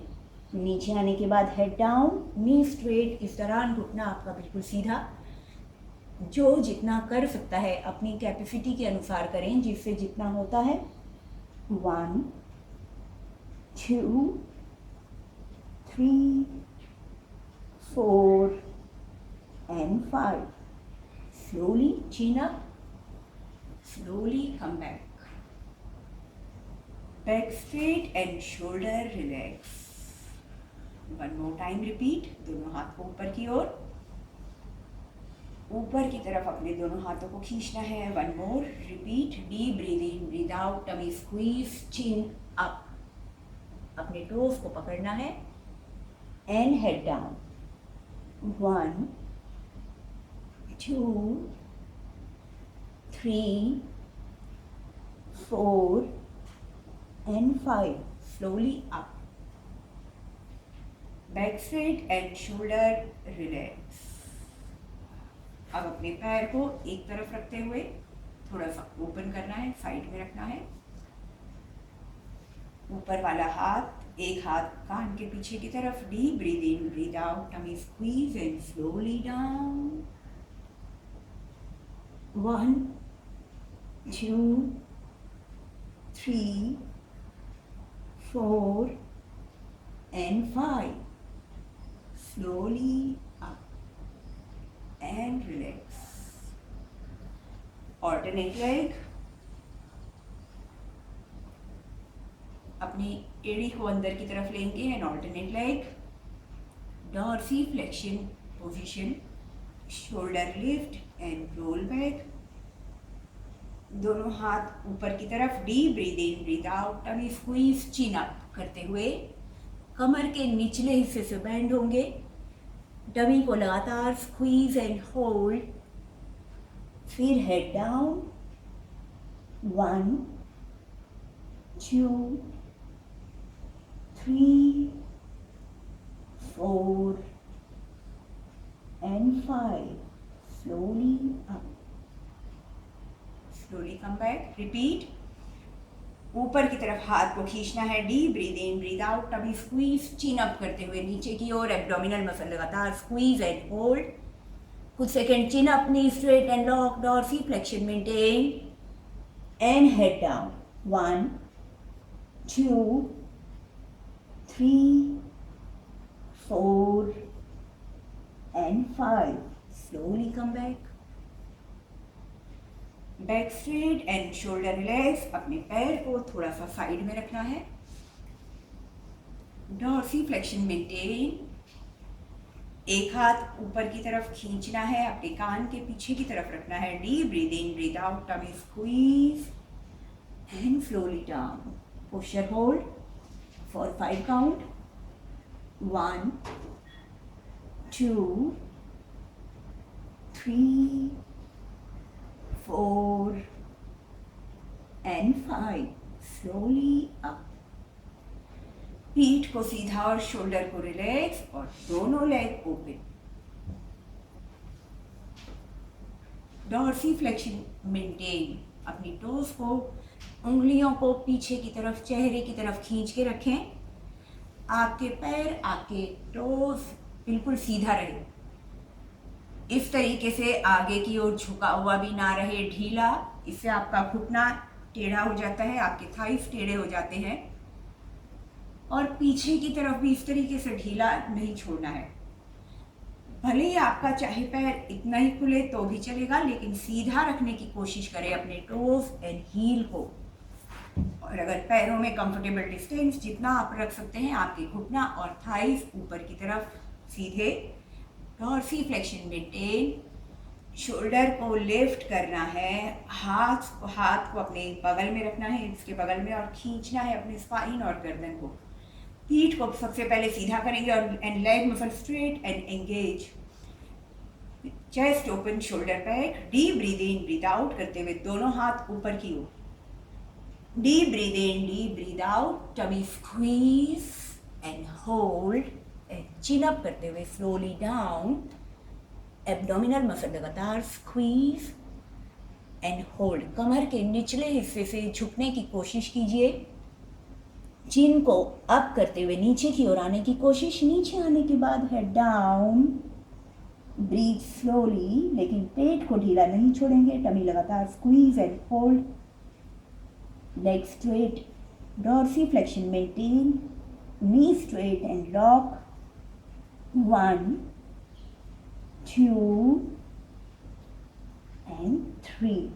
नीचे आने के बाद हेड डाउन, नी स्ट्रेट। इस दौरान घुटना आपका बिल्कुल सीधा। जो जितना कर सकता है अपनी कैपेसिटी के अनुसार करें, जिससे जितना होता है। 1 2 3 4 and 5. Slowly chin up, slowly come back. Back straight and shoulder relax. One more time repeat. दोनों हाथ को ऊपर की ओर, ऊपर की तरफ अपने दोनों हाथों को खींचना है. One more, repeat. Deep breathe in, breathe out, tummy squeeze, chin up. अपने टोज को पकड़ना है and head down. 1 2 3 4 and 5. Slowly up. Back straight and shoulder relax. अब अपने पैर को एक तरफ रखते हुए थोड़ा सा ओपन करना है, साइड में रखना है. ऊपर वाला हाथ, एक हाथ कान के पीछे की तरफ. Deep breathe in, breathe out, tummy squeeze and slowly down. 1 2 3 4 and 5. Slowly up and relax. Alternate leg. अपनी एड़ी को अंदर की तरफ लेंगे and alternate leg. Dorsi flexion position. Shoulder lift and roll back. दोनों हाथ ऊपर की तरफ. Deep breathe in, breathe out, tummy squeeze, chin up करते हुए कमर के निचले हिस्से से बैंड होंगे. डमी को लगातार स्क्वीज एंड होल्ड. फिर head down. 1 2 3 4 and 5. Slowly up. Slowly come back. Repeat. ऊपर की तरफ हाथ को खींचना है. Deep breathe in, breathe out, tummy squeeze, chin up करते हुए नीचे की ओर. एब्डोमिनल मसल लगातार स्क्वीज एंड होल्ड. कुछ second chin up, knee straight and lock, dorsi flexion maintain and head down. 1 2 3 4 and 5. Slowly come back. Back straight and shoulder relax. अपने पैर को थोड़ा सा साइड में रखना है. Dorsi flexion maintain. एक हाथ ऊपर की तरफ खींचना है, अपने कान के पीछे की तरफ रखना है. Deep breathe in, breathe out, tummy squeeze and slowly down. Posture hold for 5 count. 1 2 3 4 and 5. Slowly up. पीठ को सीधा और शोल्डर को रिलैक्स और दोनों leg open. Dorsi flexion maintain. अपनी टोज को, उंगलियों को पीछे की तरफ, चेहरे की तरफ खींच के रखें. आपके पैर, आपके टोज बिल्कुल सीधा रहे. इस तरीके से आगे की ओर झुका हुआ भी ना रहे, ढीला. इससे आपका घुटना टेढ़ा हो जाता है, आपके थाइस टेढ़े हो जाते हैं. और पीछे की तरफ भी इस तरीके से ढीला नहीं छोड़ना है. भले ही आपका चाहे पैर इतना ही खुले तो भी चलेगा, लेकिन सीधा रखने की कोशिश करें अपने टोज एंड हील को. और अगर पैरों में कंफर्टेबल डिस्टेंस जितना आप रख सकते हैं, आपके घुटना और थाइस ऊपर की तरफ सीधे. Dorsi flexion maintain. शोल्डर को लिफ्ट करना है. हाथ को अपने बगल में रखना है, इसके बगल में, और खींचना है अपने स्पाइन और गर्दन को. पीठ को सबसे पहले सीधा करेंगे और and leg muscle straight and engage. Chest open, shoulder back. Deep breathe in, breathe out करते हुए दोनों हाथ ऊपर की ओर. Deep breathe in, deep breathe out, tummy squeeze and hold and chin up करते हुए स्लोली डाउन. एब्डोमिनल मसल लगातार स्क्वीज एंड होल्ड. कमर के निचले हिस्से से झुकने की कोशिश कीजिए. चिन को अप करते हुए नीचे की ओर आने की कोशिश. नीचे आने के बाद हेड डाउन. ब्रीथ स्लोली, लेकिन पेट को ढीला नहीं छोड़ेंगे. टमी लगातार squeeze and hold. Leg straight, dorsi flexion maintain. Knee straight and lock. 1 2 and 3.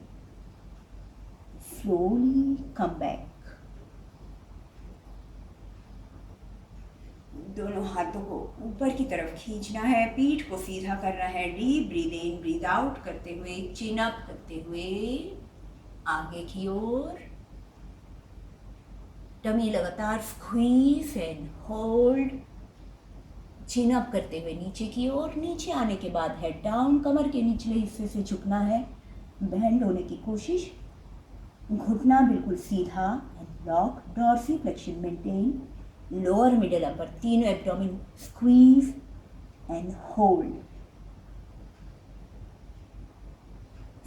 Slowly come back. दोनों हाथों को ऊपर की तरफ खींचना है, पीठ को सीधा करना है। Deep breathe in, breathe out करते हुए, चिन अप करते हुए आगे की ओर। टमी लगातार squeeze and hold. Chin up करते हुए नीचे की ओर। नीचे आने के बाद हेड डाउन, कमर के निचले हिस्से से झुकना है, बेंड होने की कोशिश। घुटना बिल्कुल सीधा and lock, dorsiflexion maintain. Lower middle upper तीनों abdomen squeeze and hold.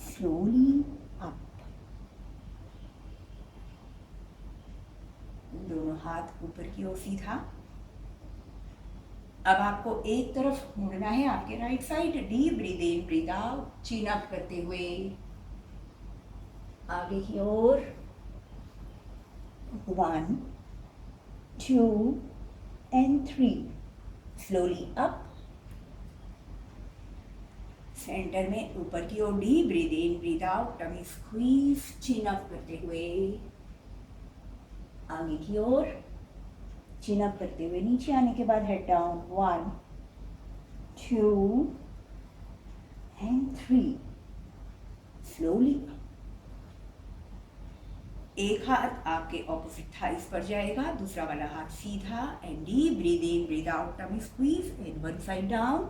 Slowly up. दोनों हाथ ऊपर की ओर सीधा। अब आपको एक तरफ मुड़ना है, आपके right side. Deep breathe in, breathe out, chin up करते हुए आगे की ओर। 1 2 and 3. Slowly up. सेंटर में ऊपर की ओर deep breathe in, breathe out, tummy squeeze, chin up करते हुए आगे की ओर। चिन अप करते हुए नीचे आने के बाद हेड डाउन। 1 2 and 3. स्लोली। एक हाथ आपके ऑपोजिट थाइस पर जाएगा, दूसरा वाला हाथ सीधा and deep breathe in, breathe out, tummy squeeze and one side down.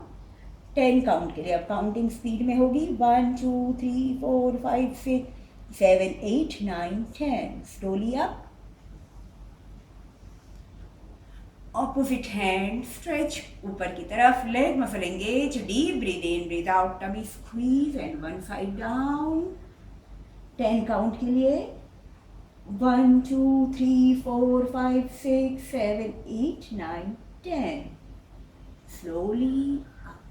10 count के लिए अब काउंटिंग स्पीड में होगी। 1 2 3 4 5 6 7 8 9 10. Slowly up. Opposite hand stretch ऊपर की तरफ, leg muscle engage. Deep breathe in, breathe out, tummy squeeze and one side down. 10 count के लिए। 1 2 3 4 5 6 7 8 9 10. Slowly up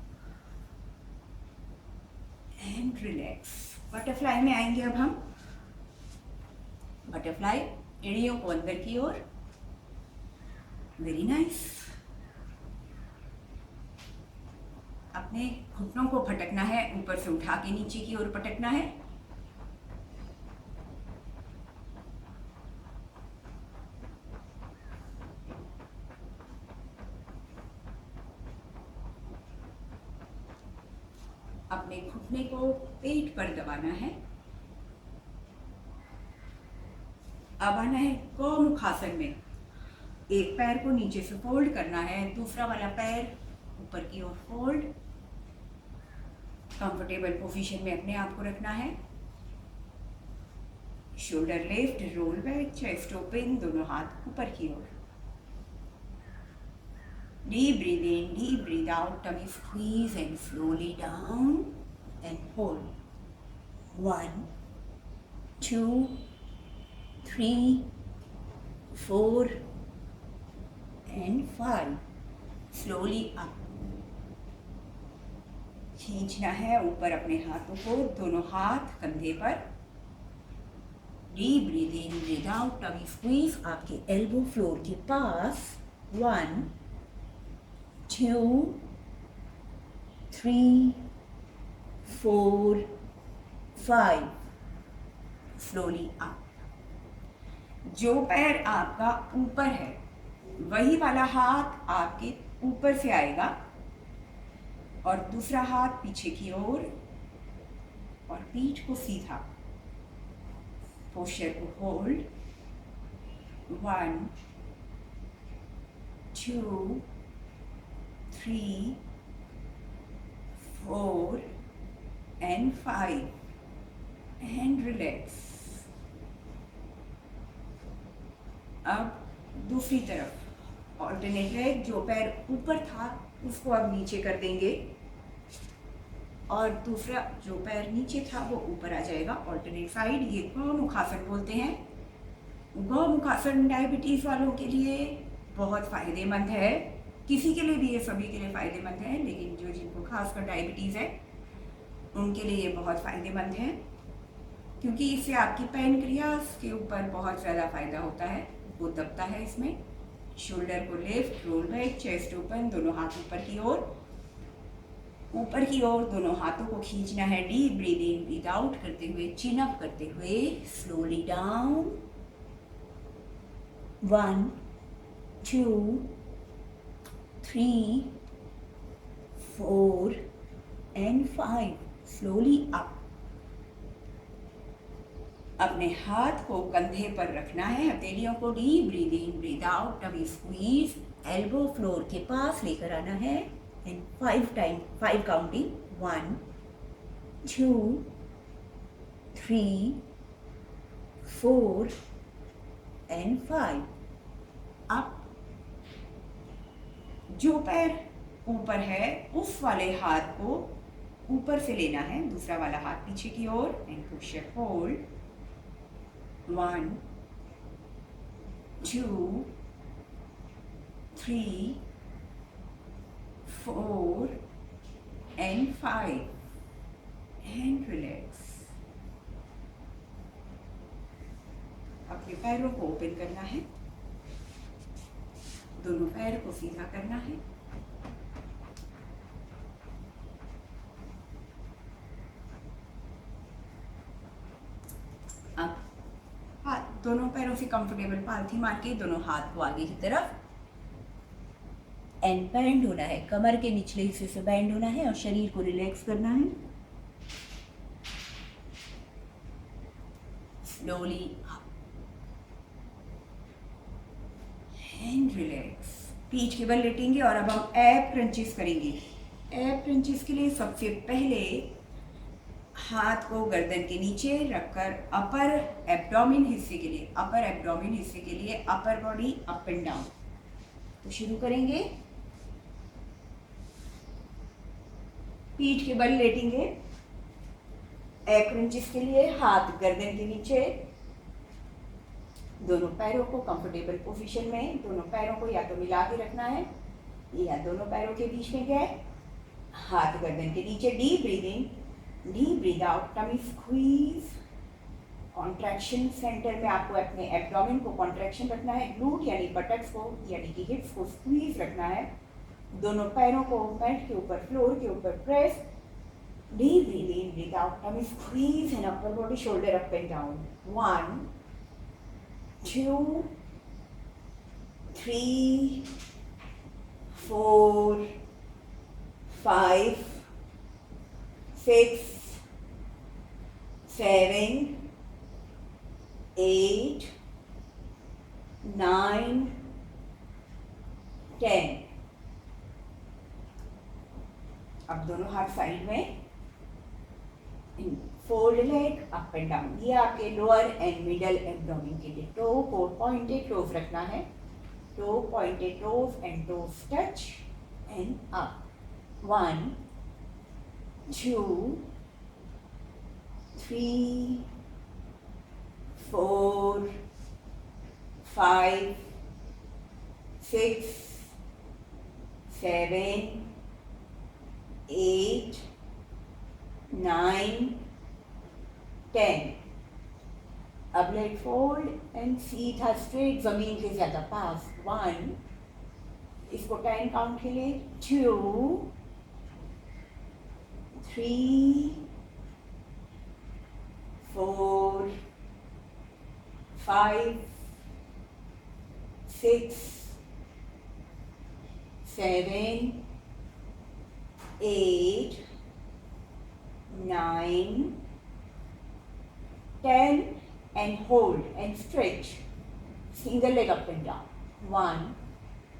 and relax. Butterfly में आएंगे अब हम। बटरफ्लाई, एड़ियों को अंदर की ओर। Very nice. अपने घुटनों को फटकना है, ऊपर से उठा के नीचे की ओर पटकना है। अपने घुटने को पेट पर दबाना है। अब आना है गौमुखासन में। एक पैर को नीचे से फोल्ड करना है, दूसरा वाला पैर ऊपर की ओर फोल्ड। कंफर्टेबल पोजीशन में अपने आप को रखना है। Shoulder lift, roll back, chest open, दोनों हाथ ऊपर की ओर। Deep breathe in, deep breathe out, tummy squeeze and slowly down and hold. 1 2 3 4 and 5. Slowly up. खींचना है ऊपर अपने हाथों को, दोनों हाथ कंधे पर। Deep breathe in, breathe out, tummy squeeze, आपके एल्बो फ्लोर के पास। 1 2 3 4 5. Slowly up. जो पैर आपका ऊपर है वही वाला हाथ आपके ऊपर से आएगा और दूसरा हाथ पीछे की ओर और पीठ को सीधा। पोस्चर को होल्ड। 1 2 3 4 and 5 and relax. अब दूसरी तरफ ऑल्टरनेट लेग, जो पैर ऊपर था उसको अब नीचे कर देंगे और दूसरा जो पैर नीचे था वो ऊपर आ जाएगा। Alternate side. ये गौमुखासन बोलते हैं। गौमुखासन डायबिटीज वालों के लिए बहुत फायदेमंद है। किसी के लिए भी, ये सभी के लिए फायदेमंद है, लेकिन जो जिनको खासकर डायबिटीज है उनके लिए ये बहुत फायदेमंद है, क्योंकि इससे आपकी पैनक्रियास के ऊपर बहुत ज़्यादा फायदा होता है। वो दबता है इसमें। शोल्डर को lift, roll back, chest open, दोनों हाथ ऊपर की ओर। ऊपर की ओर दोनों हाथों को खींचना है। Deep breathe in, breathe out करते हुए, चिन अप करते हुए, slowly down. 1 2 3, 4 and 5. Slowly up. अपने हाथ को कंधे पर रखना है, हथेलियों को deep breathe in breathe out, tummy squeeze, elbow floor के पास लेकर आना है एंड 5 काउंटिंग, 1, 2, 3, 4 and 5. अब जो पैर ऊपर है उस वाले हाथ को ऊपर से लेना है, दूसरा वाला हाथ पीछे की ओर and push and hold. 1, 2, 3, 4 and 5 and relax. अपने पैरों को ओपन करना है, दोनों पैर को सीधा करना है. अब हाथ दोनों पैरों से कंफर्टेबल पालथी मार के दोनों हाथ को आगे की तरफ एंड बैंड होना है, कमर के निचले हिस्से से बैंड होना है और शरीर को रिलैक्स करना है. Slowly and relax. पीठ के बल लेटेंगे और अब हम एब क्रंचेस करेंगे. एब क्रंचेस के लिए सबसे पहले हाथ को गर्दन के नीचे रखकर अपर एब्डोमेन हिस्से के लिए upper body up and down. तो शुरू करेंगे. पीठ के बल लेटेंगे. एब क्रंचेस के लिए हाथ गर्दन के नीचे, दोनों पैरों को कंफर्टेबल पोजीशन में, दोनों पैरों को या तो मिला के रखना है या दोनों पैरों के बीच में गए. हाथ गर्दन के नीचे, deep breathe in deep breathe out, tummy squeeze. Contraction center में आपको अपने एब्डोमेन को कॉन्ट्रैक्शन रखना है, ग्लूट यानी बटक्स को यानी कि हिप्स को स्क्वीज रखना है. दोनों पैरों को मैट के ऊपर, फ्लोर के ऊपर press. Deep breathe in breathe out, tummy squeeze and upper body shoulder up and down. 1, 2, 3, 4, 5, 6, 7, 8, 9, 10. अब दोनों हाथ साइड में, fold leg up and down. ये आपके लोअर एंड मिडल एब्डोमेन के लिए. टो को पॉइंटेड टोज रखना है, toe pointed toes and toes touch and up. 1, 2, 3, 4, 5, 6, 7, 8, 9, 10. अब लेग फोल्ड एंड सीधा स्ट्रेट जमीन के ज्यादा पास. 1, इसको 10 काउंट के लिए. 2, 3, 4, 5, 6, 7, 8, 9, 10 and hold and stretch. Single leg up and down. 1,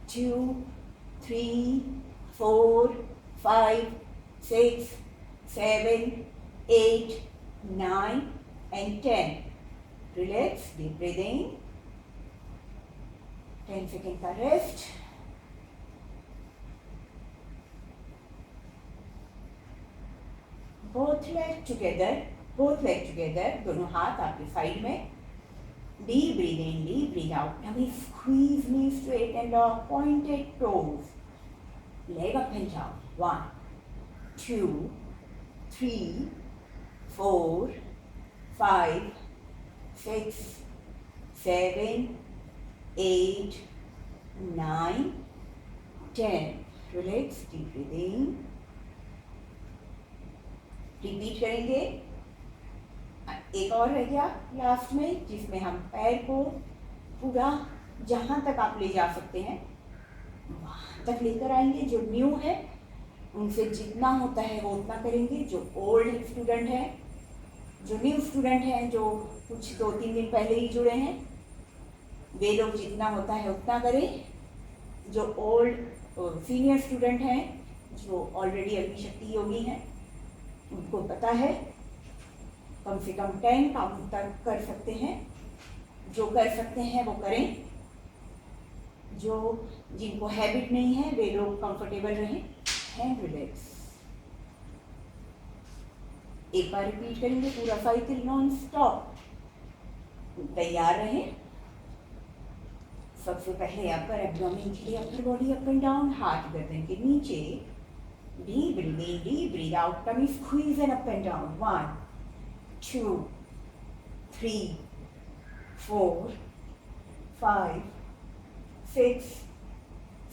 2, 3, 4, 5, 6, 7, 8, 9 and 10. Relax, deep breathing. 10 seconds का rest. both leg together, दोनों हाथ आपके साइड में. Deep breathe in, deep breathe out. Now we squeeze knees straight and lock, pointed toes. Leg up and down. 1, 2, 3, 4, 5, 6, 7, 8, 9, 10. Relax, deep breathing. Repeat करेंगे. एक और रह गया लास्ट में, जिसमें हम पैर को पूरा जहाँ तक आप ले जा सकते हैं वहाँ तक लेकर आएंगे। जो न्यू है उनसे जितना होता है वो उतना करेंगे। जो ओल्ड स्टूडेंट है, जो न्यू स्टूडेंट हैं, जो कुछ 2-3 दिन पहले ही जुड़े हैं, वे लोग जितना होता है उतना करें। जो ओल्ड सीनियर स्टूडेंट हैं, जो ऑलरेडी अग्नि शक्ति योगी हैं, उनको पता है कम से कम 10 काउंट तक कर सकते हैं। जो कर सकते हैं वो करें। जो जिनको हैबिट नहीं है वे लोग कंफर्टेबल रहें, हैंड रिलैक्स। एक बार रिपीट करेंगे पूरा साइकिल नॉन स्टॉप। तैयार रहें। सबसे पहले अपर एब्डोमेन के लिए upper body up and down, हाथ गर्दन के नीचे। Deep breathing, deep breathe out, tummy squeeze and up and down. 1 2 3 4 5 6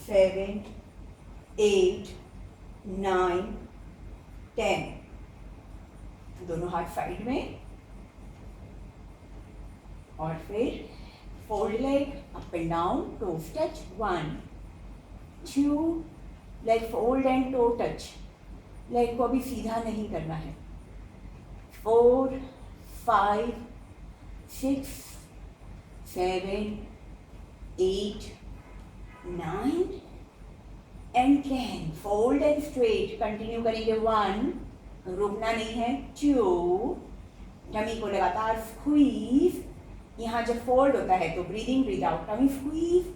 7 8 9 10। दोनों हाथ साइड में, और फिर fold leg up and down, toes touch. 1 2 leg fold and toe touch. Leg को अभी सीधा नहीं करना है। 4 5 6 7 8 9 and 10। Fold and straight continue करेंगे। 1, रुकना नहीं है। 2, टमी को लगातार स्क्वीज। यहाँ जब फोल्ड होता है तो breathing breathe out, tummy squeeze.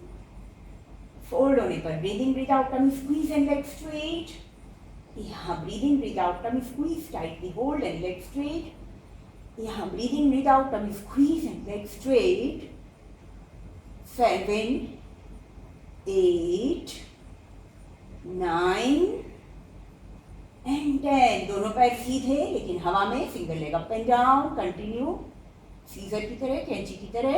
Fold होने पर breathing breathe out, tummy squeeze and leg straight. यहाँ breathing breathe out, tummy squeeze, tightly hold and leg straight. यहाँ breathing breathe out, tummy squeeze and leg straight. 7 8 9 and 10। दोनों पैर सीधे लेकिन हवा में, single leg up and down, continue scissor की तरह, कैंची की तरह।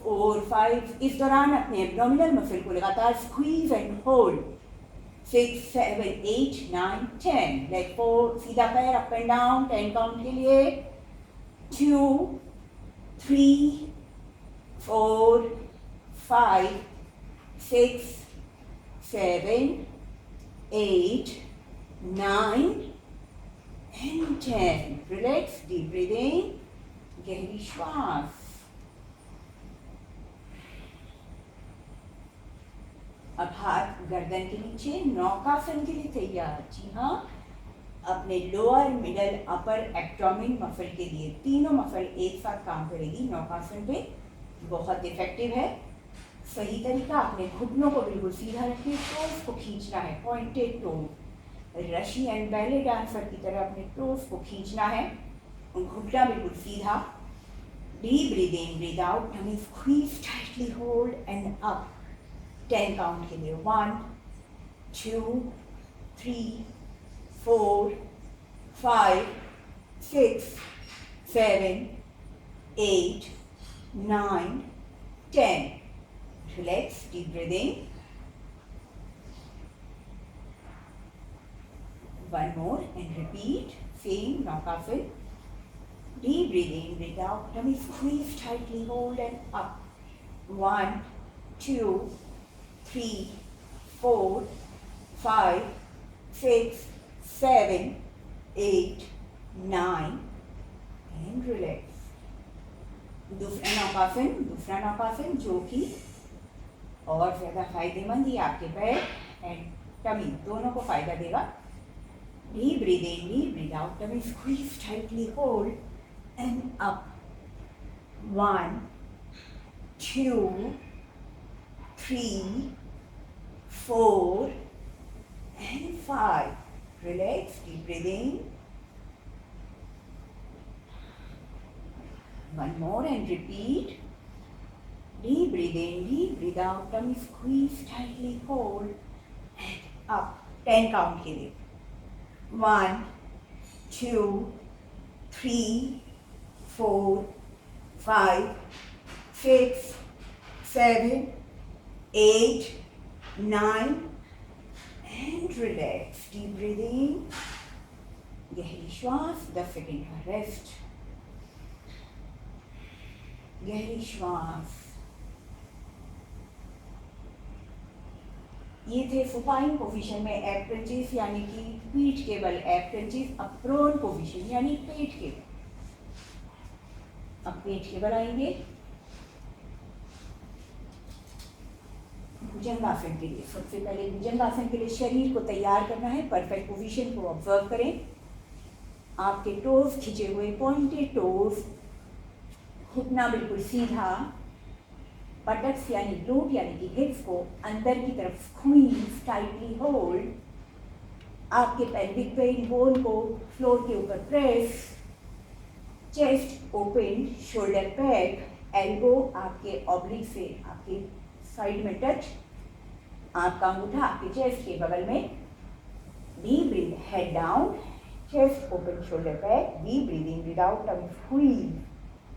4 5। इस दौरान अपने एब्डोमिनल मसल को लगातार स्क्वीज एंड होल्ड। 6 7 8 9 10। लेग 4, सीधा पैर अप एंड डाउन, 10 काउंट के लिए। 2 3 4 5 6 7 8 9 and 10. Relax, deep breathing, गहरी श्वास। अब हाथ गर्दन के नीचे, नौकासन के लिए तैयार। जी हाँ, अपने lower middle upper abdomen muscle के लिए तीनों मसल एक साथ काम करेगी नौकासन पे। बहुत इफेक्टिव है। सही तरीका, अपने घुटनों को बिल्कुल सीधा रखिए, टोस को खींचना है, पॉइंटेड टोस। रशी एंड बैले डांसर की तरह अपने टोस को खींचना है, घुटना बिल्कुल सीधा। Deep breathing, breathe out, tummy squeeze, tightly hold and up. 10 count के लिए। 1 2 3 4 5 6 7 8 9 10. Relax, deep breathing. One more and repeat. Same Nakasan. Deep breathing, breathe out. Tummy squeeze tightly, hold and up. 1 2 3 4 5 6 7 8 9 and relax. दूसरा नौकासन जो कि और ज़्यादा फायदेमंद, ही आपके पैर एंड टमी दोनों को फायदा देगा। Deep breathing, deep breathe out, tummy squeeze tightly, hold and up. 1 2 3 4 and 5. Relax, deep breathing. One more and repeat. Deep breathe in, deep breathe out, tummy squeeze tightly, hold and up. 10 count के लिए। 1 2 3 4 5 6 7 8 9 and relax. Deep breathing. गहरी श्वास, 10 second का rest. गहरी श्वास। ये थे supine position में एब क्रंचेस यानी कि पीठ के बल एब क्रंचेस। अब प्रोन पोजीशन यानी पेट के बल। अब पेट के बल आएंगे भुजंगासन के लिए। सबसे पहले भुजंगासन के लिए शरीर को तैयार करना है। परफेक्ट पोजीशन को ऑब्जर्व करें। आपके टोज खिंचे हुए, पॉइंटेड टोज, घुटना बिल्कुल सीधा, बटक्स यानी ग्लूट यानी कि हिप्स को अंदर की तरफ स्क्वीज, टाइटली होल्ड। आपके पेल्विक पेन बोन को फ्लोर के ऊपर press. Chest open, shoulder back, elbow आपके ऑब्लिक से आपके साइड में टच। आपका अंगूठा आपके चेस्ट के बगल में। Deep breath, head down, chest open, shoulder back. Deep breathing, breath out, tongue squeeze,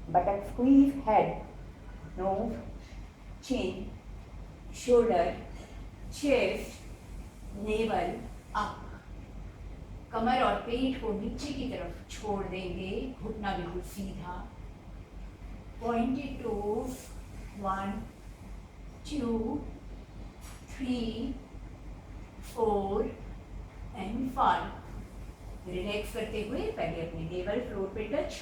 buttock squeeze, head, nose, chin, shoulder, chest, navel up। कमर और पेट को नीचे की तरफ छोड़ देंगे, घुटना बिल्कुल सीधा। Pointed toes, 1 2 3 4 and 5। रिलैक्स करते हुए पहले अपने नेवल फ्लोर पे touch,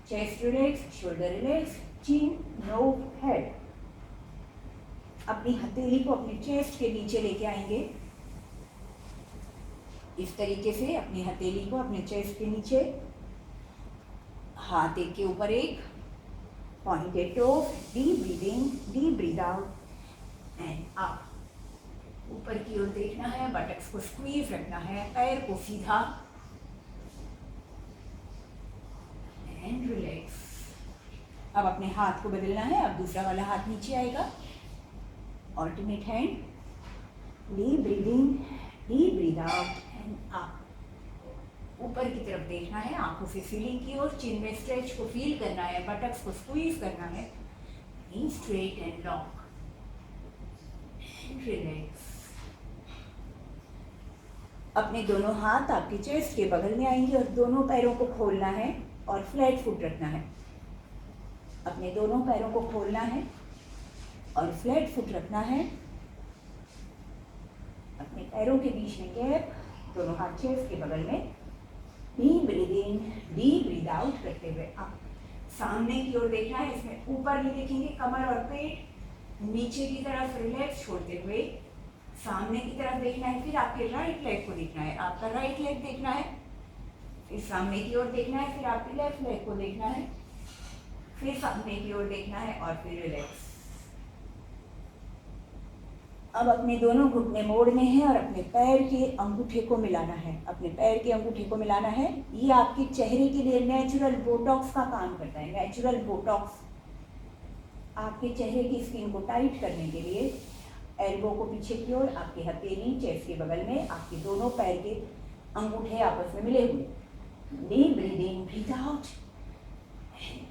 chest relax, shoulder relax, chin, nose, head. अपनी हथेली को अपने चेस्ट के नीचे लेके आएंगे। इस तरीके से अपनी हथेली को अपने चेस्ट के नीचे, हाथ एक के ऊपर एक, pointed to, deep breathing, deep breathe out and up. ऊपर की ओर देखना है, बटक्स को स्क्वीज रखना है, पैर को सीधा एंड रिलैक्स। अब अपने हाथ को बदलना है। अब दूसरा वाला हाथ नीचे आएगा, alternate hand, deep breathing, deep breathe out and up। ऊपर की तरफ देखना है, आंखों से सीलिंग की ओर, चिन में स्ट्रेच को फील करना है, बटक्स को स्क्वीज करना है। नी straight and lock and relax. अपने दोनों हाथ आपके चेस्ट के बगल में आएंगे और दोनों पैरों को खोलना है और फ्लैट फुट रखना है। अपने दोनों पैरों को खोलना है और फ्लैट फुट रखना है। अपने पैरों के बीच में गैप, दोनों हाथ चेस्ट के बगल में। Deep breathe in, deep breathe out करते हुए आप सामने की ओर देखना है। इसमें ऊपर नहीं देखेंगे, कमर और पेट नीचे की तरफ रिलैक्स छोड़ते हुए सामने की तरफ देखना है। फिर आपके राइट लेग को देखना है, आपका राइट लेग देखना है, फिर सामने की ओर देखना है, फिर आपके लेफ्ट लेग को देखना है, फिर सामने की ओर देखना है और फिर रिलैक्स। अब अपने दोनों घुटने मोड़ने हैं और अपने पैर के अंगूठे को मिलाना है। अपने पैर के अंगूठे को मिलाना है। ये आपके चेहरे के लिए नेचुरल बोटॉक्स का काम करता है। नेचुरल बोटॉक्स आपके चेहरे की स्किन को टाइट करने के लिए। एल्बो को पीछे की ओर, आपकी हथेली चेस्ट के बगल में, आपके दोनों पैर के अंगूठे आपस में मिले हुए। Deep breath in, breath out,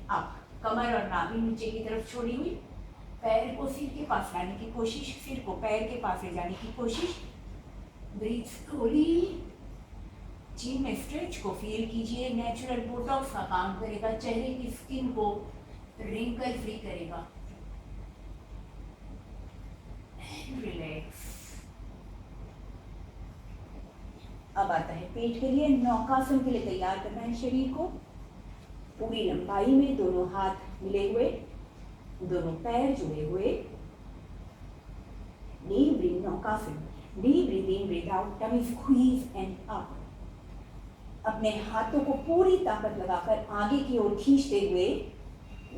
up. कमर और नाभि नीचे की तरफ छोड़ी हुई, पैर को सिर के पास लाने की कोशिश, सिर को पैर के पास ले जाने की कोशिश। ब्रीथ स्लोली, चिन में स्ट्रेच को फील कीजिए। नेचुरल बोटॉक्स का काम करेगा, चेहरे की स्किन को रिंकल फ्री करेगा। रिलैक्स। अब आता है पेट के लिए। नौकासन के लिए तैयार करना है शरीर को। पूरी लंबाई में दोनों हाथ मिले हुए, दोनों पैर जुड़े हुए। Deep breath, Naukasana. Deep breath in, breath out, tummy squeeze and up. अपने हाथों को पूरी ताकत लगाकर आगे की ओर खींचते हुए,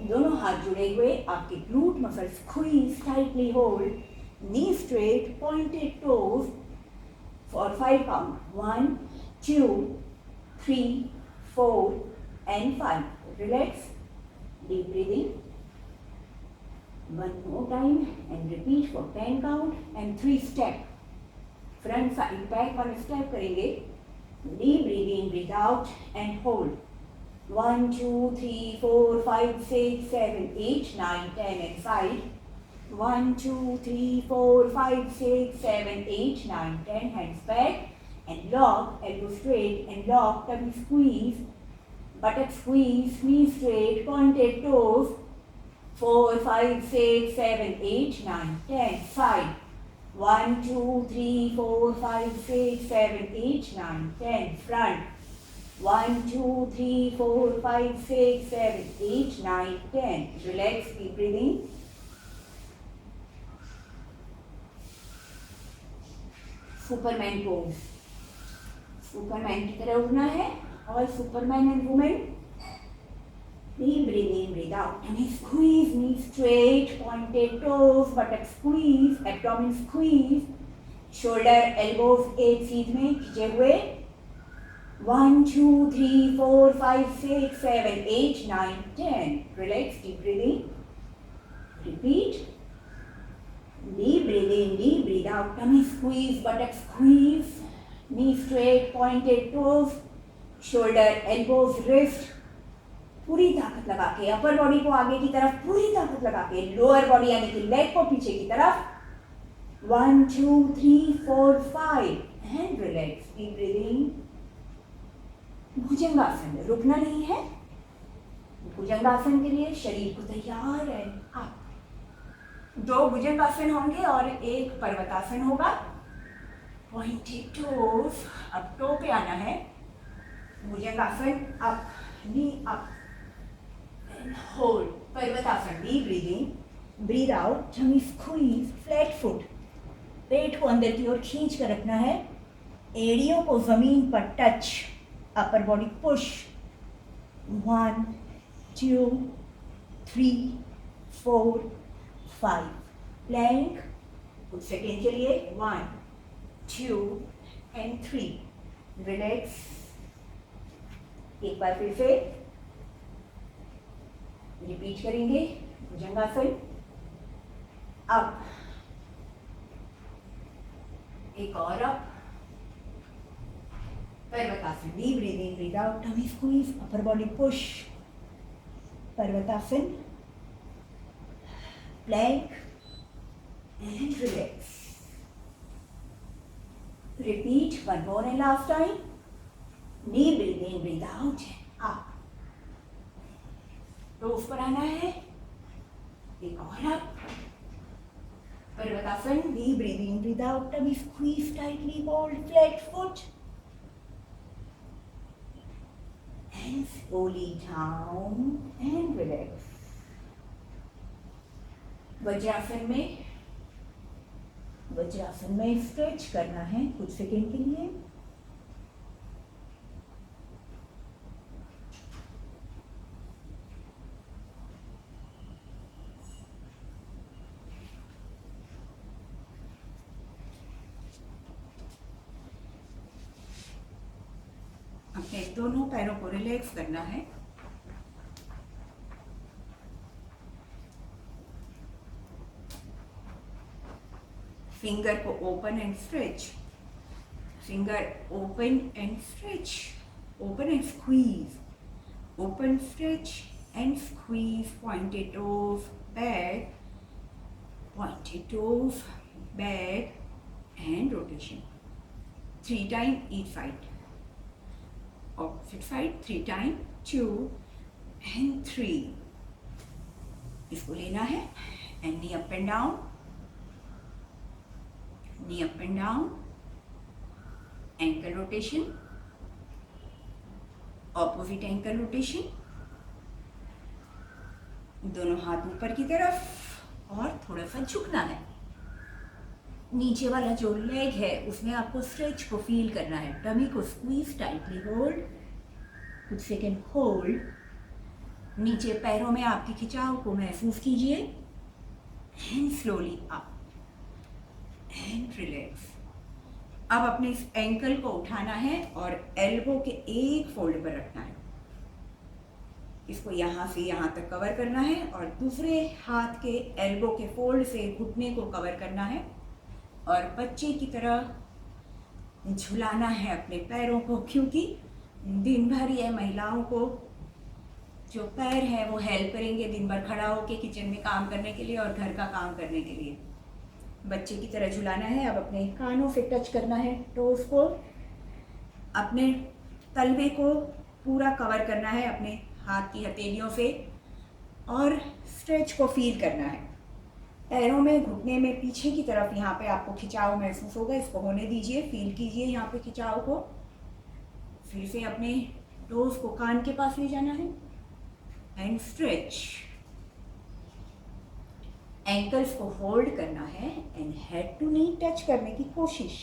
दोनों हाथ जुड़े हुए, आपके glute muscle squeeze, tightly hold, knee straight, pointed toes for 5 count. 1 2 3 4 and 5. Relax. Deep breathing. One more time and repeat for 10 count and 3 step. Front side back one step करेंगे. Deep breathing, breathe out and hold. 1 2 3 4 5 6 7 8 9 10 and side. 1 2 3 4 5 6 7 8 9 10. Hands back and lock, elbow straight and lock, tummy squeeze, buttock squeeze, knee straight, pointed toes. 4 5 6 7 8 9 10. Side. 1 2 3 4 5 6 7 8 9 10 front 1 2 3 4 5 6 7 8 9 10 relax, keep breathing. Superman pose, Superman की तरह उड़ना है और Superman and women. Deep breathe in, breathe out, and squeeze, knees straight, pointed toes, buttock squeeze, abdomen squeeze, shoulder, elbows एक सीध में खींचे हुए. 1 2 3 4 5 6 7 8 9 10. Relax, deep breathing. Repeat. Deep breathe in, deep breathe out, tummy squeeze, buttock squeeze, knees straight, pointed toes, shoulder, elbows, wrist. पूरी ताकत लगा के upper body को आगे की तरफ पूरी ताकत लगा के, लोअर बॉडी यानी कि लेग को पीछे की तरफ. 1 2 3 4 5 एंड रिलैक्स, डीप ब्रीदिंग. भुजंगासन, रुकना नहीं है. भुजंगासन के लिए शरीर को तैयार है. आप 2 भुजंगासन होंगे और 1 पर्वतासन होगा. पॉइंटेड टोज, अब टो पे आना है. Bhujangasana, up, knee up, hold. Parvatasana, deep breathing, breathe out, tummy squeeze, flat foot. पेट को अंदर की ओर खींच कर रखना है. एड़ियों को जमीन पर touch. Upper body push. 1 2 3 4 5. Plank. कुछ सेकेंड के लिए. 1 2 and 3. रिलैक्स. एक बार फिर से रिपीट करेंगे. भुजंगासन, अप, एक और up. Parvatasana, deep breathing, breathe out, tummy squeeze, upper body push. Parvatasana, plank and relax. Repeat one more and last time. Deep breathing, breathe out, up. तो उस पर आना है. एक और up. Parvatasana, deep breathing, breathe out, tummy squeeze tightly, hold flat foot and slowly down and relax. Vajrasana में stretch करना है कुछ सेकेंड के लिए. अपने दोनों पैरों को रिलैक्स करना है. फिंगर को open and stretch. Finger open and stretch. Open and squeeze. Open, stretch and squeeze. Pointed toes back. Pointed toes back and rotation. 3 times each side. Opposite side 3 times, 2 and 3. इसको लेना है. and knee up and down, knee up and down, ankle rotation, opposite ankle rotation. दोनों हाथ ऊपर की तरफ और थोड़ा सा झुकना है. नीचे वाला जो लेग है उसमें आपको स्ट्रेच को फील करना है. टमी को स्क्वीज टाइटली, होल्ड, कुछ सेकेंड होल्ड. नीचे पैरों में आपके खिंचाव को महसूस कीजिए. And slowly up and relax. अब अपने इस एंकल को उठाना है और एल्बो के एक फोल्ड पर रखना है. इसको यहाँ से यहाँ तक कवर करना है और दूसरे हाथ के एल्बो के फोल्ड से घुटने को कवर करना है और बच्चे की तरह झुलाना है अपने पैरों को, क्योंकि दिन भर ये महिलाओं को जो पैर हैं वो हेल्प करेंगे दिन भर खड़ा होकर किचन में काम करने के लिए और घर का काम करने के लिए. बच्चे की तरह झुलाना है. अब अपने कानों से टच करना है टोस को. अपने तलवे को पूरा कवर करना है अपने हाथ की हथेलियों से और स्ट्रेच को फील करना है. पैरों में, घुटने में पीछे की तरफ यहाँ पे आपको खिंचाव महसूस होगा, इसको होने दीजिए, फील कीजिए यहाँ पे खिंचाव को। फिर से अपने टोज को कान के पास ले जाना है एंड स्ट्रेच। एंकल्स को होल्ड करना है and head to knee touch करने की कोशिश।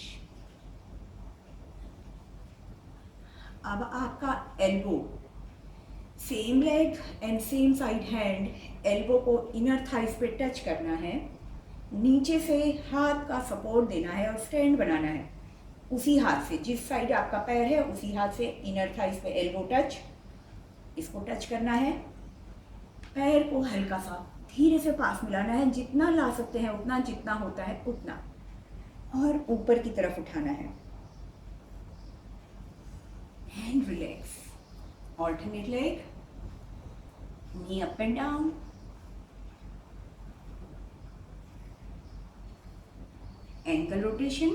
अब आपका elbow, same leg and same side hand, elbow को इनर थाइस पे टच करना है, नीचे से हाथ का सपोर्ट देना है और स्टैंड बनाना है। उसी हाथ से, जिस साइड आपका पैर है उसी हाथ से इनर थाइस पे एल्बो टच, इसको टच करना है। पैर को हल्का सा धीरे से पास मिलाना है, जितना ला सकते हैं उतना, जितना होता है उतना, और ऊपर की तरफ उठाना है and relax. Alternate leg, knee up and down, ankle rotation,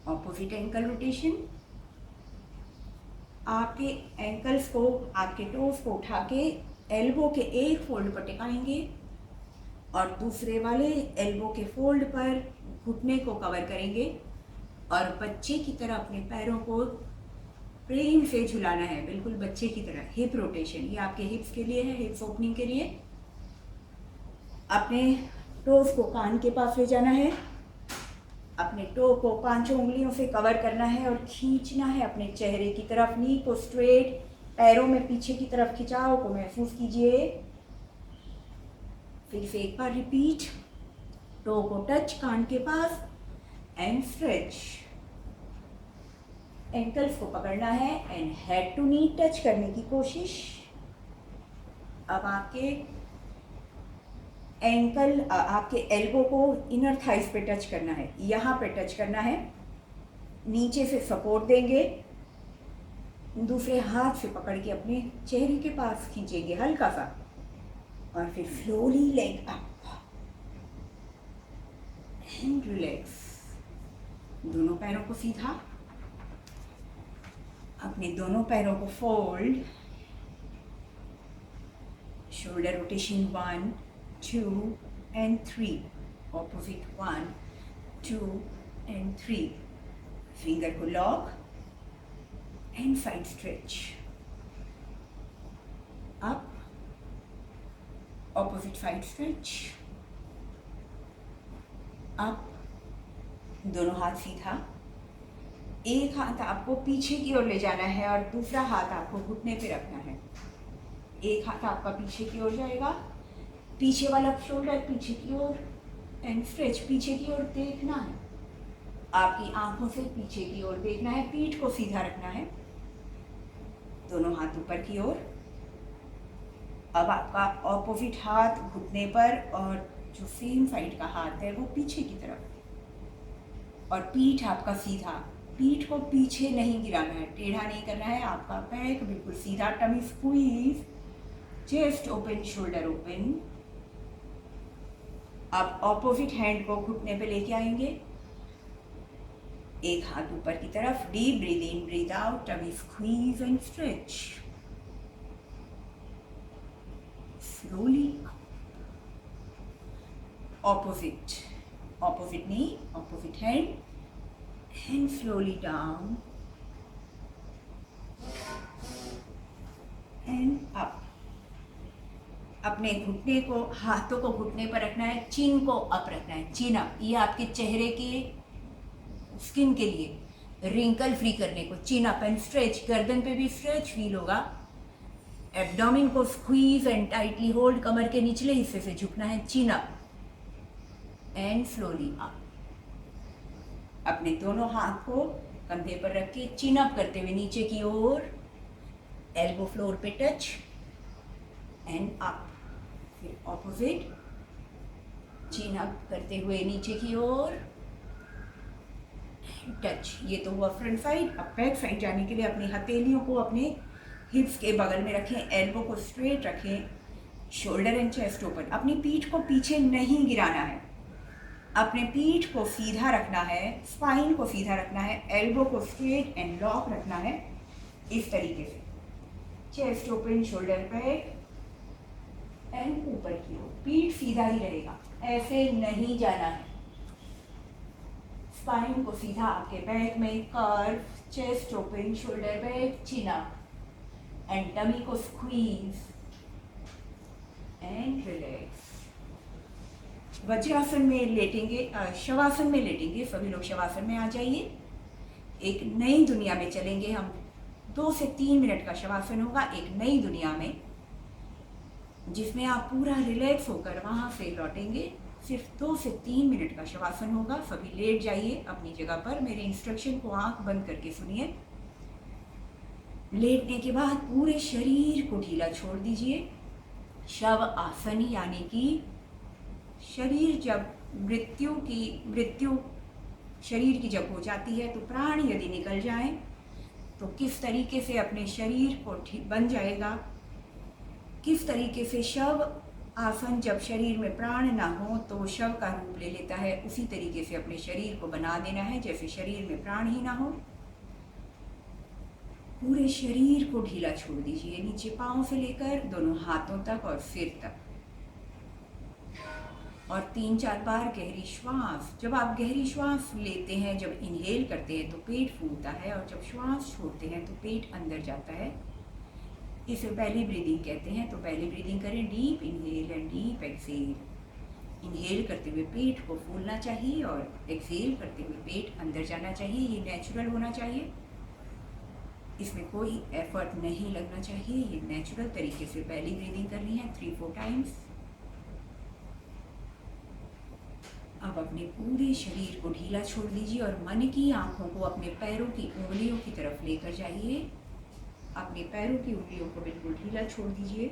opposite ankle rotation। आपके एंकल्स को, आपके टोज को उठा के एल्बो के एक फोल्ड पर टिकाएंगे और दूसरे वाले एल्बो के फोल्ड पर घुटने को कवर करेंगे और बच्चे की तरह अपने पैरों को प्रेम से झुलाना है, बिल्कुल बच्चे की तरह। हिप रोटेशन, ये आपके हिप्स के लिए है, हिप्स ओपनिंग के लिए। अपने टोज को कान के पास ले जाना है, अपने टो को 5 उंगलियों से कवर करना है और खींचना है अपने चेहरे की तरफ। नी को स्ट्रेट, पैरों में पीछे की तरफ खिंचाव को महसूस कीजिए। फिर से एक बार रिपीट, टो को टच कान के पास एंड स्ट्रेच। एंकल्स को पकड़ना है and head to knee touch करने की कोशिश। अब आपके एंकल, आपके एल्बो को इनर थाइस पे टच करना है, यहाँ पे टच करना है, नीचे से सपोर्ट देंगे, दूसरे हाथ से पकड़ के अपने चेहरे के पास खींचेंगे हल्का सा, और फिर slowly leg up and relax. दोनों पैरों को सीधा, अपने दोनों पैरों को fold, shoulder rotation 1, 2 and 3, opposite 1, 2 and 3, finger को lock and side stretch up, opposite side stretch up, दोनों हाथ सीधा। एक हाथ आपको पीछे की ओर ले जाना है और दूसरा हाथ आपको घुटने पे रखना है। एक हाथ आपका पीछे की ओर जाएगा, पीछे वाला शोल्डर पीछे की ओर एंड स्ट्रेच, पीछे की ओर देखना है, आपकी आंखों से पीछे की ओर देखना है, पीठ को सीधा रखना है, दोनों हाथ ऊपर की ओर। अब आपका ऑपोजिट हाथ घुटने पर और जो सेम साइड का हाथ है वो पीछे की तरफ, और पीठ आपका सीधा, पीठ को पीछे नहीं गिराना है, टेढ़ा नहीं करना है, आपका बैक बिल्कुल सीधा, tummy squeeze, chest open, shoulder open. आप ऑपोजिट हैंड को घुटने पे लेके आएंगे, एक हाथ ऊपर की तरफ, deep breath in, breath out, tummy squeeze and stretch. Slowly opposite, opposite knee, opposite hand, and slowly down and up। अपने घुटने को, हाथों को घुटने पर रखना है, चिन को अप रखना है, चिन अप। ये आपके चेहरे के स्किन के लिए रिंकल फ्री करने को, चिन अप एंड स्ट्रेच। गर्दन पे भी स्ट्रेच फील होगा। एब्डोमेन को स्क्वीज एंड टाइटली होल्ड, कमर के निचले हिस्से से झुकना है, चिन अप एंड स्लोली अप। अपने दोनों हाथ को कंधे पर रख के चिन अप करते हुए नीचे की ओर, एल्बो फ्लोर पे टच एंड अप। फिर ऑपोजिट, चिन अप करते हुए नीचे की ओर टच। ये तो हुआ फ्रंट साइड। अब बैक साइड जाने के लिए अपनी हथेलियों को अपने हिप्स के बगल में रखें, एल्बो को स्ट्रेट रखें, शोल्डर एंड चेस्ट ओपन। अपनी पीठ को पीछे नहीं गिराना है, अपने पीठ को सीधा रखना है, स्पाइन को सीधा रखना है, एल्बो को स्ट्रेट एंड लॉक रखना है, इस तरीके से। Chest open, shoulder back, and ऊपर की ओर, पीठ सीधा ही रहेगा, ऐसे नहीं जाना है। स्पाइन को सीधा, आपके बैक में curve, chest open, shoulder back, chin up, and tummy को स्क्वीज एंड रिलैक्स। वज्रासन में लेटेंगे, शवासन में लेटेंगे, सभी लोग शवासन में आ जाइए। एक नई दुनिया में चलेंगे हम। 2 से 3 मिनट का शवासन होगा एक नई दुनिया में, जिसमें आप पूरा रिलैक्स होकर वहाँ से लौटेंगे। सिर्फ 2 से 3 मिनट का शवासन होगा। सभी लेट जाइए अपनी जगह पर। मेरे इंस्ट्रक्शन को आंख बंद करके सुनिए। लेटने के बाद पूरे शरीर को ढीला छोड़ दीजिए। शव आसन, यानी कि शरीर जब मृत्यु शरीर की जब हो जाती है तो प्राण यदि निकल जाए तो किस तरीके से अपने शरीर को ठीक बन जाएगा, किस तरीके से शव आसन जब शरीर में प्राण ना हो तो वो शव का रूप ले लेता है, उसी तरीके से अपने शरीर को बना देना है जैसे शरीर में प्राण ही ना हो। पूरे शरीर को ढीला छोड़ दीजिए, नीचे पांव से लेकर दोनों हाथों तक और सिर तक, और 3-4 बार गहरी श्वास। जब आप गहरी श्वास लेते हैं, जब इनहेल करते हैं तो पेट फूलता है, और जब श्वास छोड़ते हैं तो पेट अंदर जाता है। इसे बेली ब्रीदिंग कहते हैं। तो बेली ब्रीदिंग करें, deep inhale and deep exhale. Inhale करते हुए पेट को फूलना चाहिए और एक्सहेल करते हुए पेट अंदर जाना चाहिए। ये नेचुरल होना चाहिए, इसमें कोई एफर्ट नहीं लगना चाहिए। ये नेचुरल तरीके से बेली ब्रीदिंग करनी है 3-4 टाइम्स। अब अपने पूरे शरीर को ढीला छोड़ दीजिए और मन की आंखों को अपने पैरों की उंगलियों की तरफ लेकर जाइए। अपने पैरों की उंगलियों को बिल्कुल ढीला छोड़ दीजिए।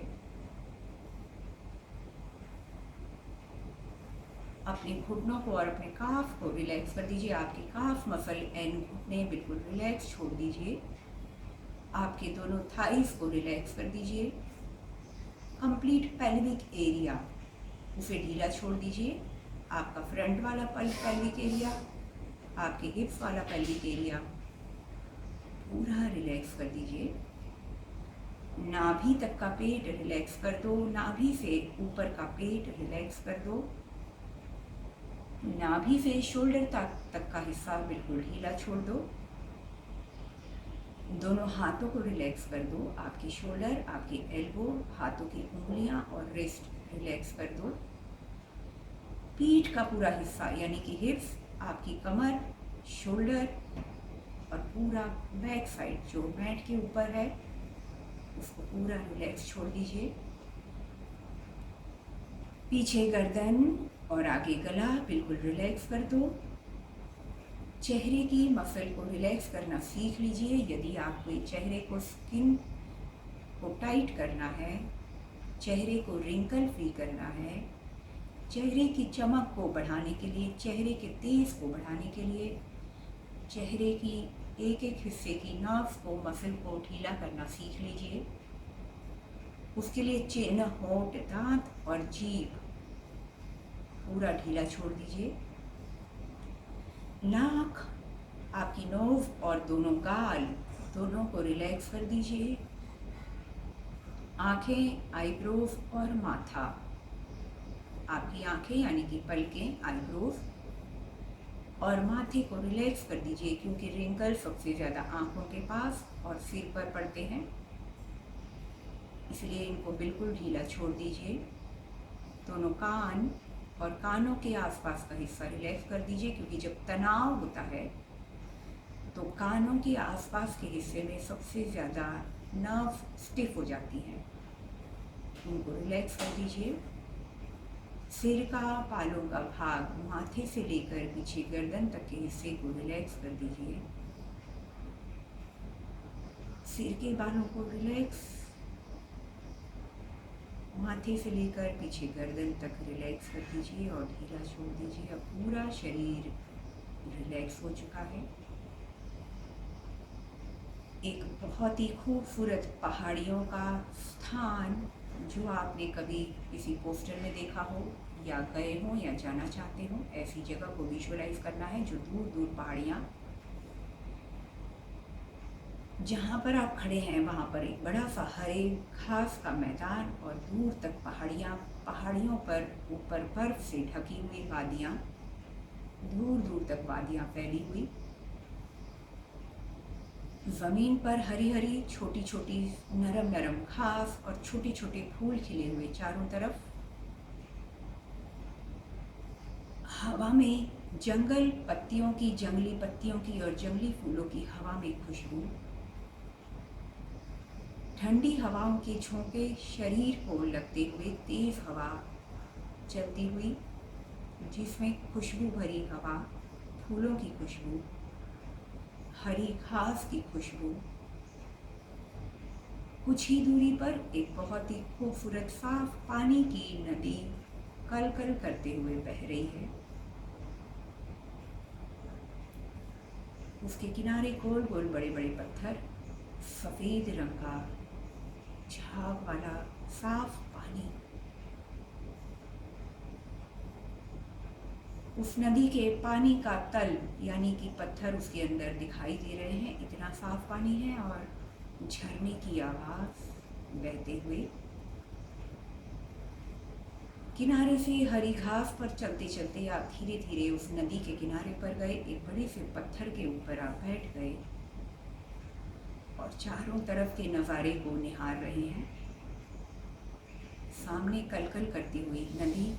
अपने घुटनों को और अपने काफ को रिलैक्स कर दीजिए। आपके काफ मसल एंड घुटने बिल्कुल रिलैक्स छोड़ दीजिए। आपके दोनों थाइस को रिलैक्स कर दीजिए। कंप्लीट पेल्विक एरिया उसे ढीला छोड़ दीजिए। आपका फ्रंट वाला पेल्विक एरिया, आपके हिप्स वाला पेल्विक एरिया पूरा रिलैक्स कर दीजिए। नाभि तक का पेट रिलैक्स कर दो। नाभि से ऊपर का पेट रिलैक्स कर दो। नाभि से शोल्डर तक का हिस्सा बिल्कुल ढीला छोड़ दो। दोनों हाथों को रिलैक्स कर दो। आपकी शोल्डर, आपकी एल्बो, हाथों की उंगलियां और रिस्ट रिलैक्स कर दो। पीठ का पूरा हिस्सा यानी कि हिप्स, आपकी कमर, शोल्डर और पूरा बैक साइड जो मैट के ऊपर है उसको पूरा रिलैक्स छोड़ दीजिए। पीछे गर्दन और आगे गला बिल्कुल रिलैक्स कर दो। चेहरे की मसल को रिलैक्स करना सीख लीजिए। यदि आपको चेहरे को स्किन को टाइट करना है, चेहरे को रिंकल फ्री करना है, चेहरे की चमक को बढ़ाने के लिए, चेहरे के तेज को बढ़ाने के लिए, चेहरे की एक एक हिस्से की नर्व्स को, मसल को ढीला करना सीख लीजिए। उसके लिए चिन्ह, होंठ, दांत और जीभ पूरा ढीला छोड़ दीजिए। नाक, आपकी नोज और दोनों गाल दोनों को रिलैक्स कर दीजिए। आंखें, आईब्रोज और माथा, आपकी आंखें यानी कि पलकें, आईब्रोज और माथे को रिलैक्स कर दीजिए, क्योंकि रिंकल सबसे ज़्यादा आंखों के पास और सिर पर पड़ते हैं, इसलिए इनको बिल्कुल ढीला छोड़ दीजिए। दोनों कान और कानों के आसपास का हिस्सा रिलैक्स कर दीजिए, क्योंकि जब तनाव होता है तो कानों के आसपास के हिस्से में सबसे ज़्यादा नर्व स्टिफ हो जाती हैं, उनको रिलैक्स कर दीजिए। सिर का, बालों का भाग, माथे से लेकर पीछे गर्दन तक के हिस्से को रिलैक्स कर दीजिए। सिर के बालों को रिलैक्स, माथे से लेकर पीछे गर्दन तक रिलैक्स कर दीजिए और ढीला छोड़ दीजिए। अब पूरा शरीर रिलैक्स हो चुका है। एक बहुत ही खूबसूरत पहाड़ियों का स्थान जो आपने कभी किसी पोस्टर में देखा हो या गए हो या जाना चाहते हो, ऐसी जगह को विजुअलाइज करना है जो दूर दूर पहाड़ियाँ जहाँ पर आप खड़े हैं वहाँ पर एक बड़ा सा हरे घास का मैदान और दूर तक पहाड़ियाँ, पहाड़ियों पर ऊपर बर्फ से ढकी हुई वादियाँ, दूर दूर तक वादियाँ फैली हुई। ज़मीन पर हरी हरी छोटी छोटी नरम नरम घास और छोटे छोटे फूल खिले हुए चारों तरफ। हवा में जंगल पत्तियों की, जंगली पत्तियों की और जंगली फूलों की हवा में खुशबू। ठंडी हवाओं के झोंके शरीर को लगते हुए तेज हवा चलती हुई, जिसमें खुशबू भरी हवा, फूलों की खुशबू, हरी घास की खुशबू। कुछ ही दूरी पर एक बहुत ही खूबसूरत साफ पानी की नदी कल कल करते हुए बह रही है। उसके किनारे गोल गोल बड़े बड़े पत्थर, सफ़ेद रंग का झाग वाला साफ पानी। उस नदी के पानी का तल यानी कि पत्थर उसके अंदर दिखाई दे रहे हैं, इतना साफ पानी है। और झरने की आवाज़ बहते हुए किनारे से हरी घास पर चलते चलते आप धीरे धीरे उस नदी के किनारे पर गए। एक बड़े से पत्थर के ऊपर आप बैठ गए और चारों तरफ के नज़ारे को निहार रहे हैं। सामने कलकल करती हुई नदी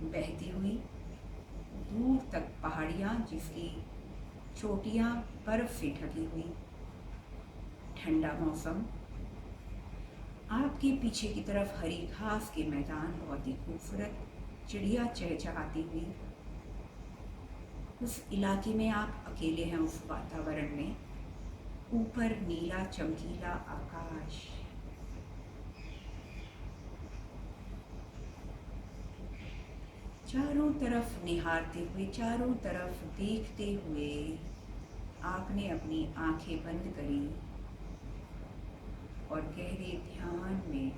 बहती हुई, दूर तक पहाड़ियाँ जिसकी चोटियाँ बर्फ से ढकी हुई, ठंडा मौसम, आपके पीछे की तरफ हरी घास के मैदान बहुत ही खूबसूरत, चिड़िया चहचहाती हुई। उस इलाके में आप अकेले हैं, उस वातावरण में। ऊपर नीला चमकीला आकाश, चारों तरफ निहारते हुए, चारों तरफ देखते हुए आपने अपनी आंखें बंद करी और गहरे ध्यान में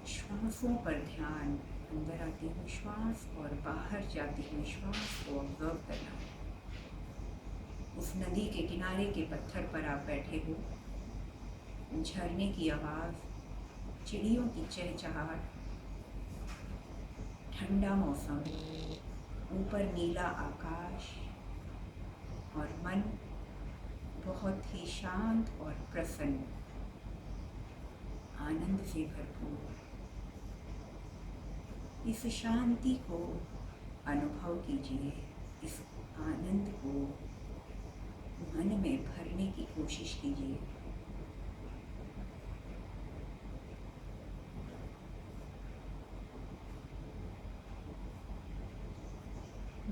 श्वासों पर ध्यान, अंदर आती हुई श्वास और बाहर जाती हुई श्वास को ऑब्जर्व करना। उस नदी के किनारे के पत्थर पर आप बैठे हो, झरने की आवाज़, चिड़ियों की चहचहाट, ठंडा मौसम, ऊपर नीला आकाश और मन बहुत ही शांत और प्रसन्न, आनंद से भरपूर। इस शांति को अनुभव कीजिए, इस आनंद को मन में भरने की कोशिश कीजिए।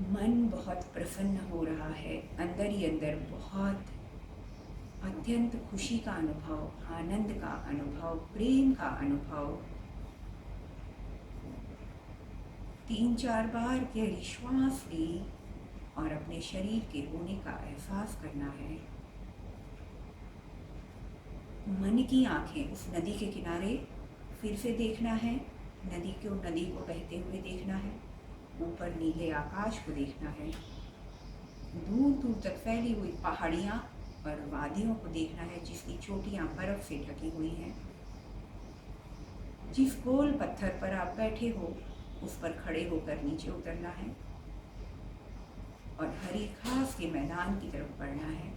मन बहुत प्रसन्न हो रहा है, अंदर ही अंदर बहुत अत्यंत खुशी का अनुभव, आनंद का अनुभव, प्रेम का अनुभव। 3-4 बार गहरी श्वास ली और अपने शरीर के होने का एहसास करना है। मन की आंखें उस नदी के किनारे फिर से देखना है, नदी को बहते हुए देखना है, ऊपर नीले आकाश को देखना है, दूर दूर तक फैली हुई पहाड़ियाँ और वादियों को देखना है जिसकी चोटियाँ बर्फ से ढकी हुई हैं। जिस गोल पत्थर पर आप बैठे हो उस पर खड़े होकर नीचे उतरना है और हरी घास के मैदान की तरफ बढ़ना है।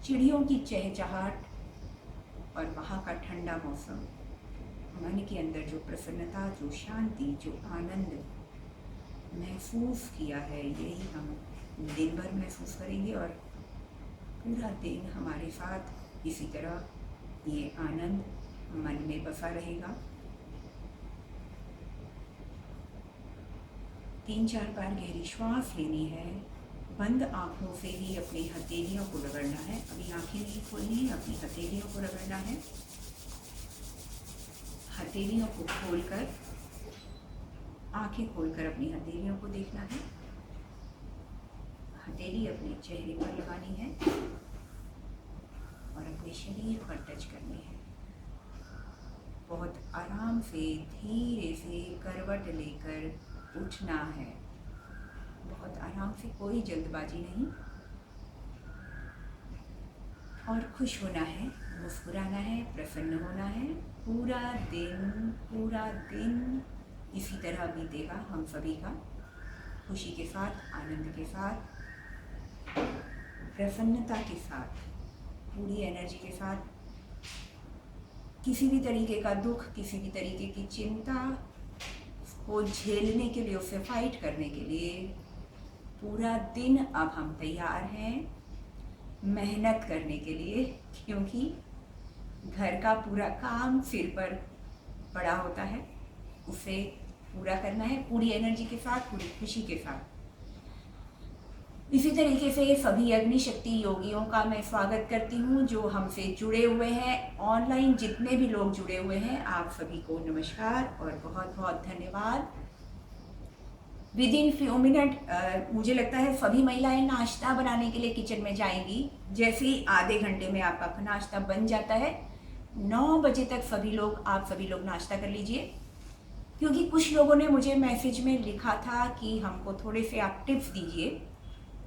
चिड़ियों की चहचहाट और वहाँ का ठंडा मौसम, मन के अंदर जो प्रसन्नता, जो शांति, जो आनंद महसूस किया है, यही हम दिन भर महसूस करेंगे और पूरा दिन हमारे साथ इसी तरह ये आनंद मन में बसा रहेगा। 3-4 बार गहरी श्वास लेनी है, बंद आँखों से ही अपनी हथेलियों को रगड़ना है। अभी आँखें नहीं खोलनी है, अपनी हथेलियों को रगड़ना है। हथेलियों को खोलकर, आँखें खोलकर अपनी हथेलियों को देखना है। हथेली अपने चेहरे पर लगानी है और अपने शरीर पर टच करनी है। बहुत आराम से, धीरे से करवट लेकर उठना है, बहुत आराम से, कोई जल्दबाजी नहीं। और खुश होना है, मुस्कुराना है, प्रसन्न होना है। पूरा दिन इसी तरह बीतेगा हम सभी का, खुशी के साथ, आनंद के साथ, प्रसन्नता के साथ, पूरी एनर्जी के साथ। किसी भी तरीके का दुख, किसी भी तरीके की चिंता को झेलने के लिए, उससे फाइट करने के लिए पूरा दिन अब हम तैयार हैं मेहनत करने के लिए, क्योंकि घर का पूरा काम सिर पर पड़ा होता है, उसे पूरा करना है पूरी एनर्जी के साथ, पूरी खुशी के साथ। इसी तरीके से सभी अग्निशक्ति योगियों का मैं स्वागत करती हूँ जो हमसे जुड़े हुए हैं। ऑनलाइन जितने भी लोग जुड़े हुए हैं, आप सभी को नमस्कार और बहुत बहुत धन्यवाद। विद इन फ्यू मिनट मुझे लगता है सभी महिलाएं नाश्ता बनाने के लिए किचन में जाएंगी। जैसे ही आधे घंटे में आपका नाश्ता बन जाता है, 9 बजे तक आप सभी लोग नाश्ता कर लीजिए, क्योंकि कुछ लोगों ने मुझे मैसेज में लिखा था कि हमको थोड़े से आप टिप्स दीजिए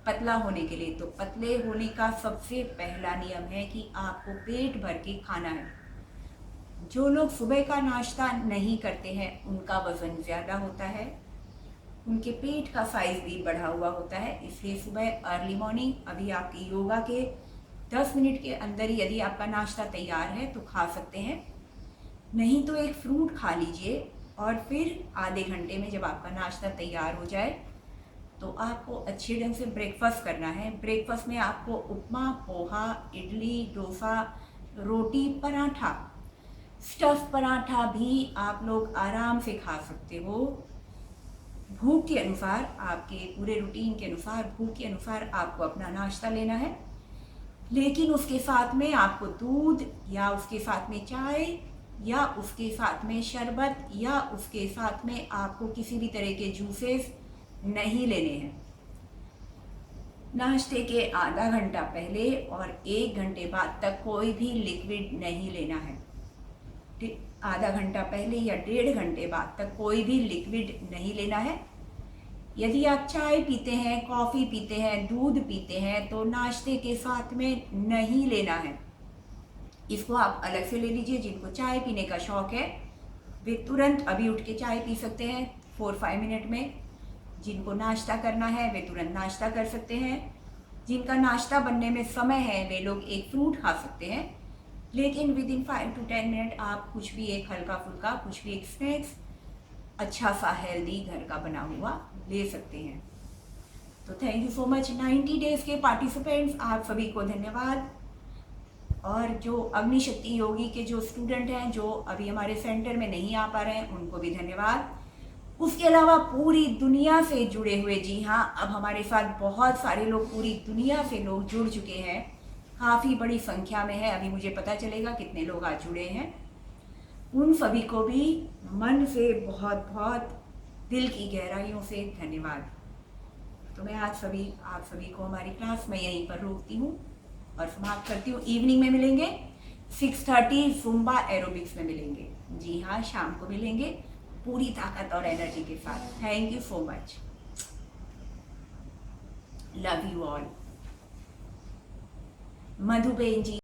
पतला होने के लिए। तो पतले होने का सबसे पहला नियम है कि आपको पेट भर के खाना है। जो लोग सुबह का नाश्ता नहीं करते हैं उनका वजन ज़्यादा होता है, उनके पेट का साइज भी बढ़ा हुआ होता है। इसलिए सुबह अर्ली मॉर्निंग, अभी आपकी योगा के 10 मिनट के अंदर ही यदि आपका नाश्ता तैयार है तो खा सकते हैं, नहीं तो एक फ्रूट खा लीजिए। और फिर आधे घंटे में जब आपका नाश्ता तैयार हो जाए तो आपको अच्छे ढंग से ब्रेकफास्ट करना है। ब्रेकफास्ट में आपको उपमा, पोहा, इडली, डोसा, रोटी, पराठा, स्टफ पराठा भी आप लोग आराम से खा सकते हो। भूख के अनुसार, आपके पूरे रूटीन के अनुसार, भूख के अनुसार आपको अपना नाश्ता लेना है, लेकिन उसके साथ में आपको दूध या उसके साथ में चाय या उसके साथ में शरबत या उसके साथ में आपको किसी भी तरह के जूसेस नहीं लेने हैं। नाश्ते के आधा घंटा पहले और 1 घंटे बाद तक कोई भी लिक्विड नहीं लेना है। आधा घंटा पहले या 1.5 घंटे बाद तक कोई भी लिक्विड नहीं लेना है। यदि आप चाय पीते हैं, कॉफ़ी पीते हैं, दूध पीते हैं तो नाश्ते के साथ में नहीं लेना है। इसको आप अलग से ले लीजिए। जिनको चाय पीने का शौक़ है वे तुरंत अभी उठ के चाय पी सकते हैं 4-5 मिनट में। जिनको नाश्ता करना है वे तुरंत नाश्ता कर सकते हैं। जिनका नाश्ता बनने में समय है वे लोग एक फ्रूट खा सकते हैं, लेकिन विद इन 5 to 10 मिनट आप कुछ भी एक हल्का फुल्का, कुछ भी एक स्नैक्स अच्छा सा हेल्दी घर का बना हुआ ले सकते हैं। तो thank you so much 90 days के पार्टिसिपेंट्स, आप सभी को धन्यवाद। और जो अग्निशक्ति योगी के जो स्टूडेंट हैं जो अभी हमारे सेंटर में नहीं आ पा रहे हैं उनको भी धन्यवाद। उसके अलावा पूरी दुनिया से जुड़े हुए, जी हाँ, अब हमारे साथ बहुत सारे लोग पूरी दुनिया से लोग जुड़ चुके हैं, काफ़ी बड़ी संख्या में है। अभी मुझे पता चलेगा कितने लोग आज जुड़े हैं। उन सभी को भी मन से बहुत बहुत दिल की गहराइयों से धन्यवाद। तो मैं आज आप सभी को हमारी क्लास में यहीं पर रोकती हूँ और समाप्त करती हूँ। इवनिंग में मिलेंगे 6:30 जुम्बा एरोबिक्स में मिलेंगे। जी हाँ, शाम को मिलेंगे पूरी ताकत और एनर्जी के साथ। Thank you so much, love you all. Madhuben ji.